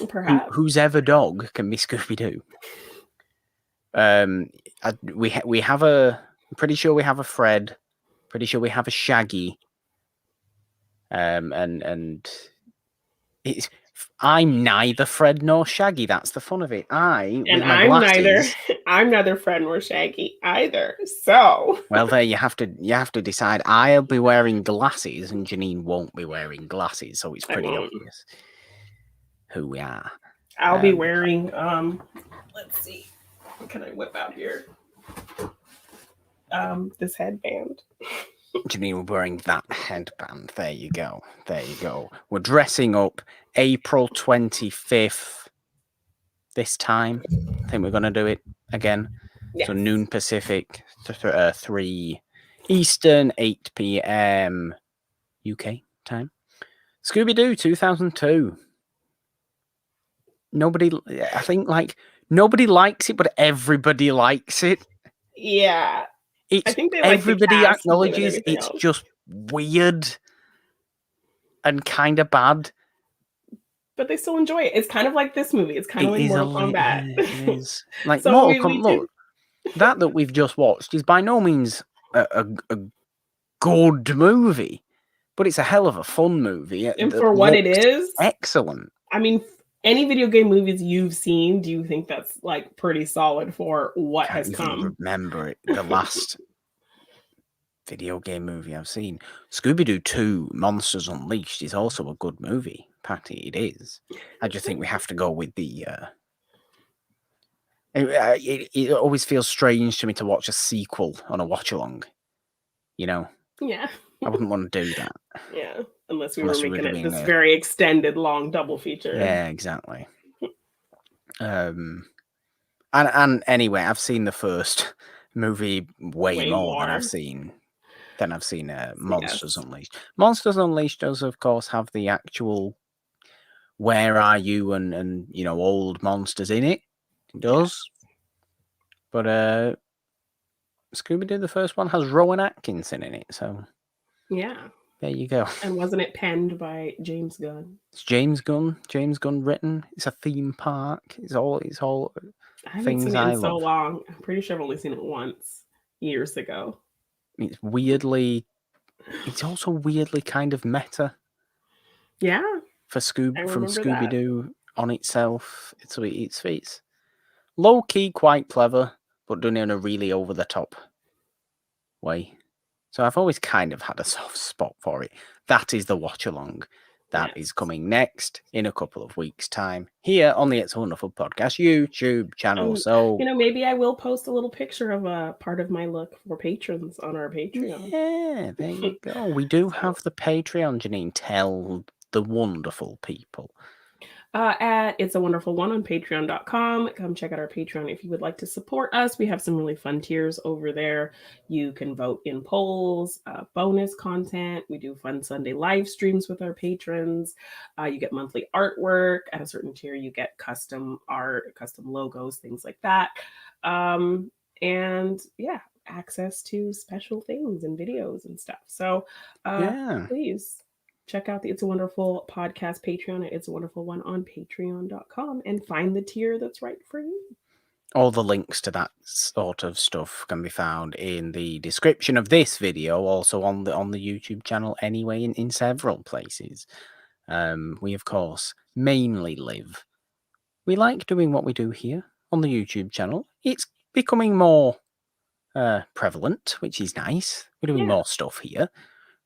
perhaps whose ever dog can be Scooby Doo? We have I'm pretty sure we have a Fred. Pretty sure we have a Shaggy. And it's. I'm neither Fred nor Shaggy. That's the fun of it. I'm neither Fred nor Shaggy either. So well, there you have to decide. I'll be wearing glasses, and Janine won't be wearing glasses, so it's pretty obvious who we are. I'll be wearing. Let's see. What can I whip out here? This headband. Janine will be wearing that headband. There you go. We're dressing up April 25th this time. I think we're going to do it again. Yes. So noon Pacific, 3 Eastern, 8 p.m. UK time. Scooby Doo 2002. Nobody likes it, but everybody likes it. Yeah. I think everybody acknowledges it's just weird and kind of bad. But they still enjoy it. It's kind of like this movie. It's kind of like Mortal Kombat. It is. Like so Mortal Kombat. Look, that we've just watched is by no means a good movie, but it's a hell of a fun movie. And for what it is, excellent. I mean, any video game movies you've seen, do you think that's pretty solid for what has come? Remember it, the last video game movie I've seen. Scooby Doo 2 Monsters Unleashed is also a good movie. Patty, it is. I just think we have to go with the it always feels strange to me to watch a sequel on a watch-along. Yeah. I wouldn't want to do that. Yeah. Unless we were making it this very extended, long double feature. Yeah, exactly. And anyway, I've seen the first movie way more than I've seen Monsters Unleashed. Monsters Unleashed does, of course, have the actual "Where are you?" and old monsters in it. It does, but Scooby Doo, the first one, has Rowan Atkinson in it, so yeah. There you go. And wasn't it penned by James Gunn? It's James Gunn. James Gunn written. It's a theme park. It's all I haven't seen it in so long. I'm pretty sure I've only seen it once years ago. It's also weirdly kind of meta. Yeah. From Scooby Doo on itself. It's low key, quite clever, but done in a really over the top way. So I've always kind of had a soft spot for it. That is the watch-along. That is coming next in a couple of weeks' time here on the It's a Wonderful Podcast YouTube channel. So maybe I will post a little picture of a part of my look for patrons on our Patreon. Yeah, there you go. We do have the Patreon, Janine. Tell the wonderful people. At It's a Wonderful One on patreon.com. Come check out our Patreon if you would like to support us. We have some really fun tiers over there. You can vote in polls, bonus content. We do fun Sunday live streams with our patrons. You get monthly artwork. At a certain tier, you get custom art, custom logos, things like that. And yeah, access to special things and videos and stuff. So please check out the It's a Wonderful podcast Patreon at It's a Wonderful One on patreon.com and find the tier that's right for you. All the links to that sort of stuff can be found in the description of this video, also on the YouTube channel anyway, in several places. We, of course, mainly live. We like doing what we do here on the YouTube channel. It's becoming more prevalent, which is nice. We're doing more stuff here,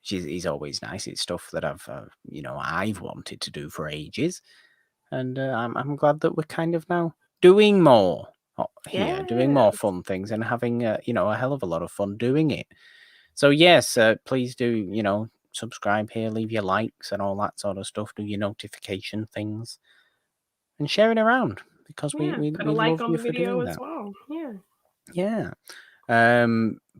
which is always nice. It's stuff that I've wanted to do for ages, and I'm glad that we're kind of now doing more here, doing more fun things, and having a hell of a lot of fun doing it. So yes, please do subscribe here, leave your likes and all that sort of stuff, do your notification things, and share it around, because we put a like love on you the for video doing as that. well. Yeah.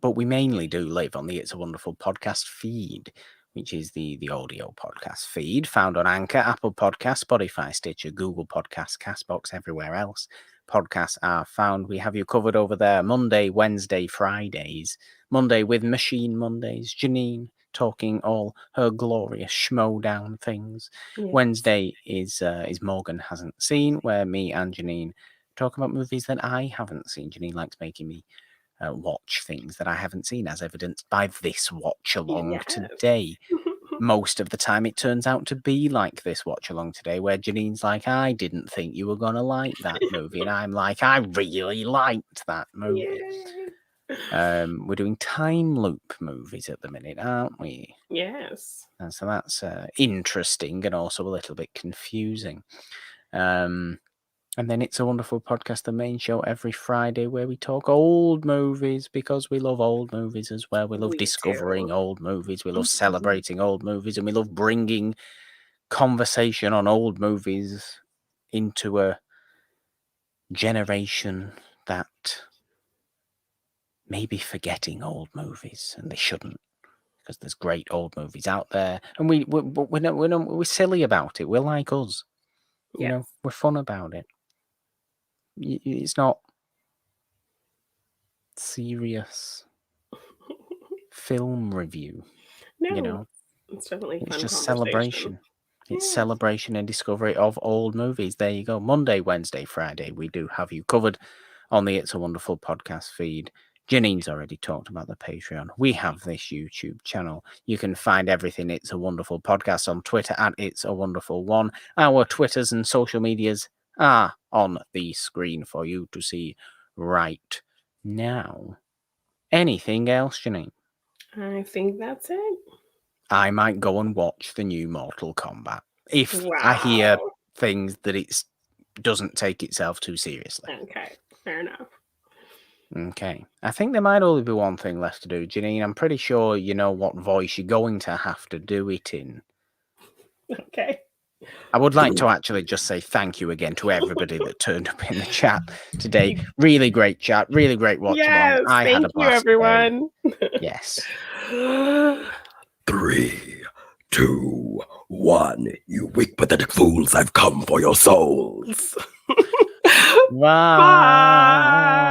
But we mainly do live on the It's a Wonderful podcast feed, which is the audio podcast feed found on Anchor, Apple Podcasts, Spotify, Stitcher, Google Podcasts, CastBox, everywhere else podcasts are found. We have you covered over there Monday, Wednesday, Fridays. Monday with Machine Mondays, Janine talking all her glorious schmodown things. Yes. Wednesday is Morgan Hasn't Seen, where me and Janine talk about movies that I haven't seen. Janine likes making me watch things that I haven't seen, as evidenced by this watch-along today. Most of the time it turns out to be like this watch-along today, where Janine's like, I didn't think you were going to like that movie. And I'm like, I really liked that movie. We're doing time loop movies at the minute, aren't we? Yes. And so that's interesting and also a little bit confusing. And then It's a Wonderful Podcast, the main show every Friday, where we talk old movies, because we love old movies as well. We love discovering old movies. We love celebrating old movies. And we love bringing conversation on old movies into a generation that may be forgetting old movies, and they shouldn't, because there's great old movies out there. And we're silly about it. We're like us. We're fun about it. It's not serious film review. No, it's definitely it's fun just celebration. It's Yeah. celebration and discovery of old movies. There you go. Monday, Wednesday, Friday, we do have you covered on the It's a Wonderful podcast feed. Janine's already talked about the Patreon. We have this YouTube channel. You can find everything It's a Wonderful Podcast on Twitter at It's a Wonderful One. Our Twitters and social medias are on the screen for you to see right now. Anything else, Janine? I think that's it. I might go and watch the new Mortal Kombat if I hear things that it doesn't take itself too seriously. Okay, fair enough. Okay. I think there might only be one thing left to do, Janine. I'm pretty sure you know what voice you're going to have to do it in. Okay. I would like to actually just say thank you again to everybody that turned up in the chat today. Really great chat. Really great watch along. I had a blast. Thank you, everyone. Yes. 3, 2, 1. You weak, pathetic fools, I've come for your souls. Bye.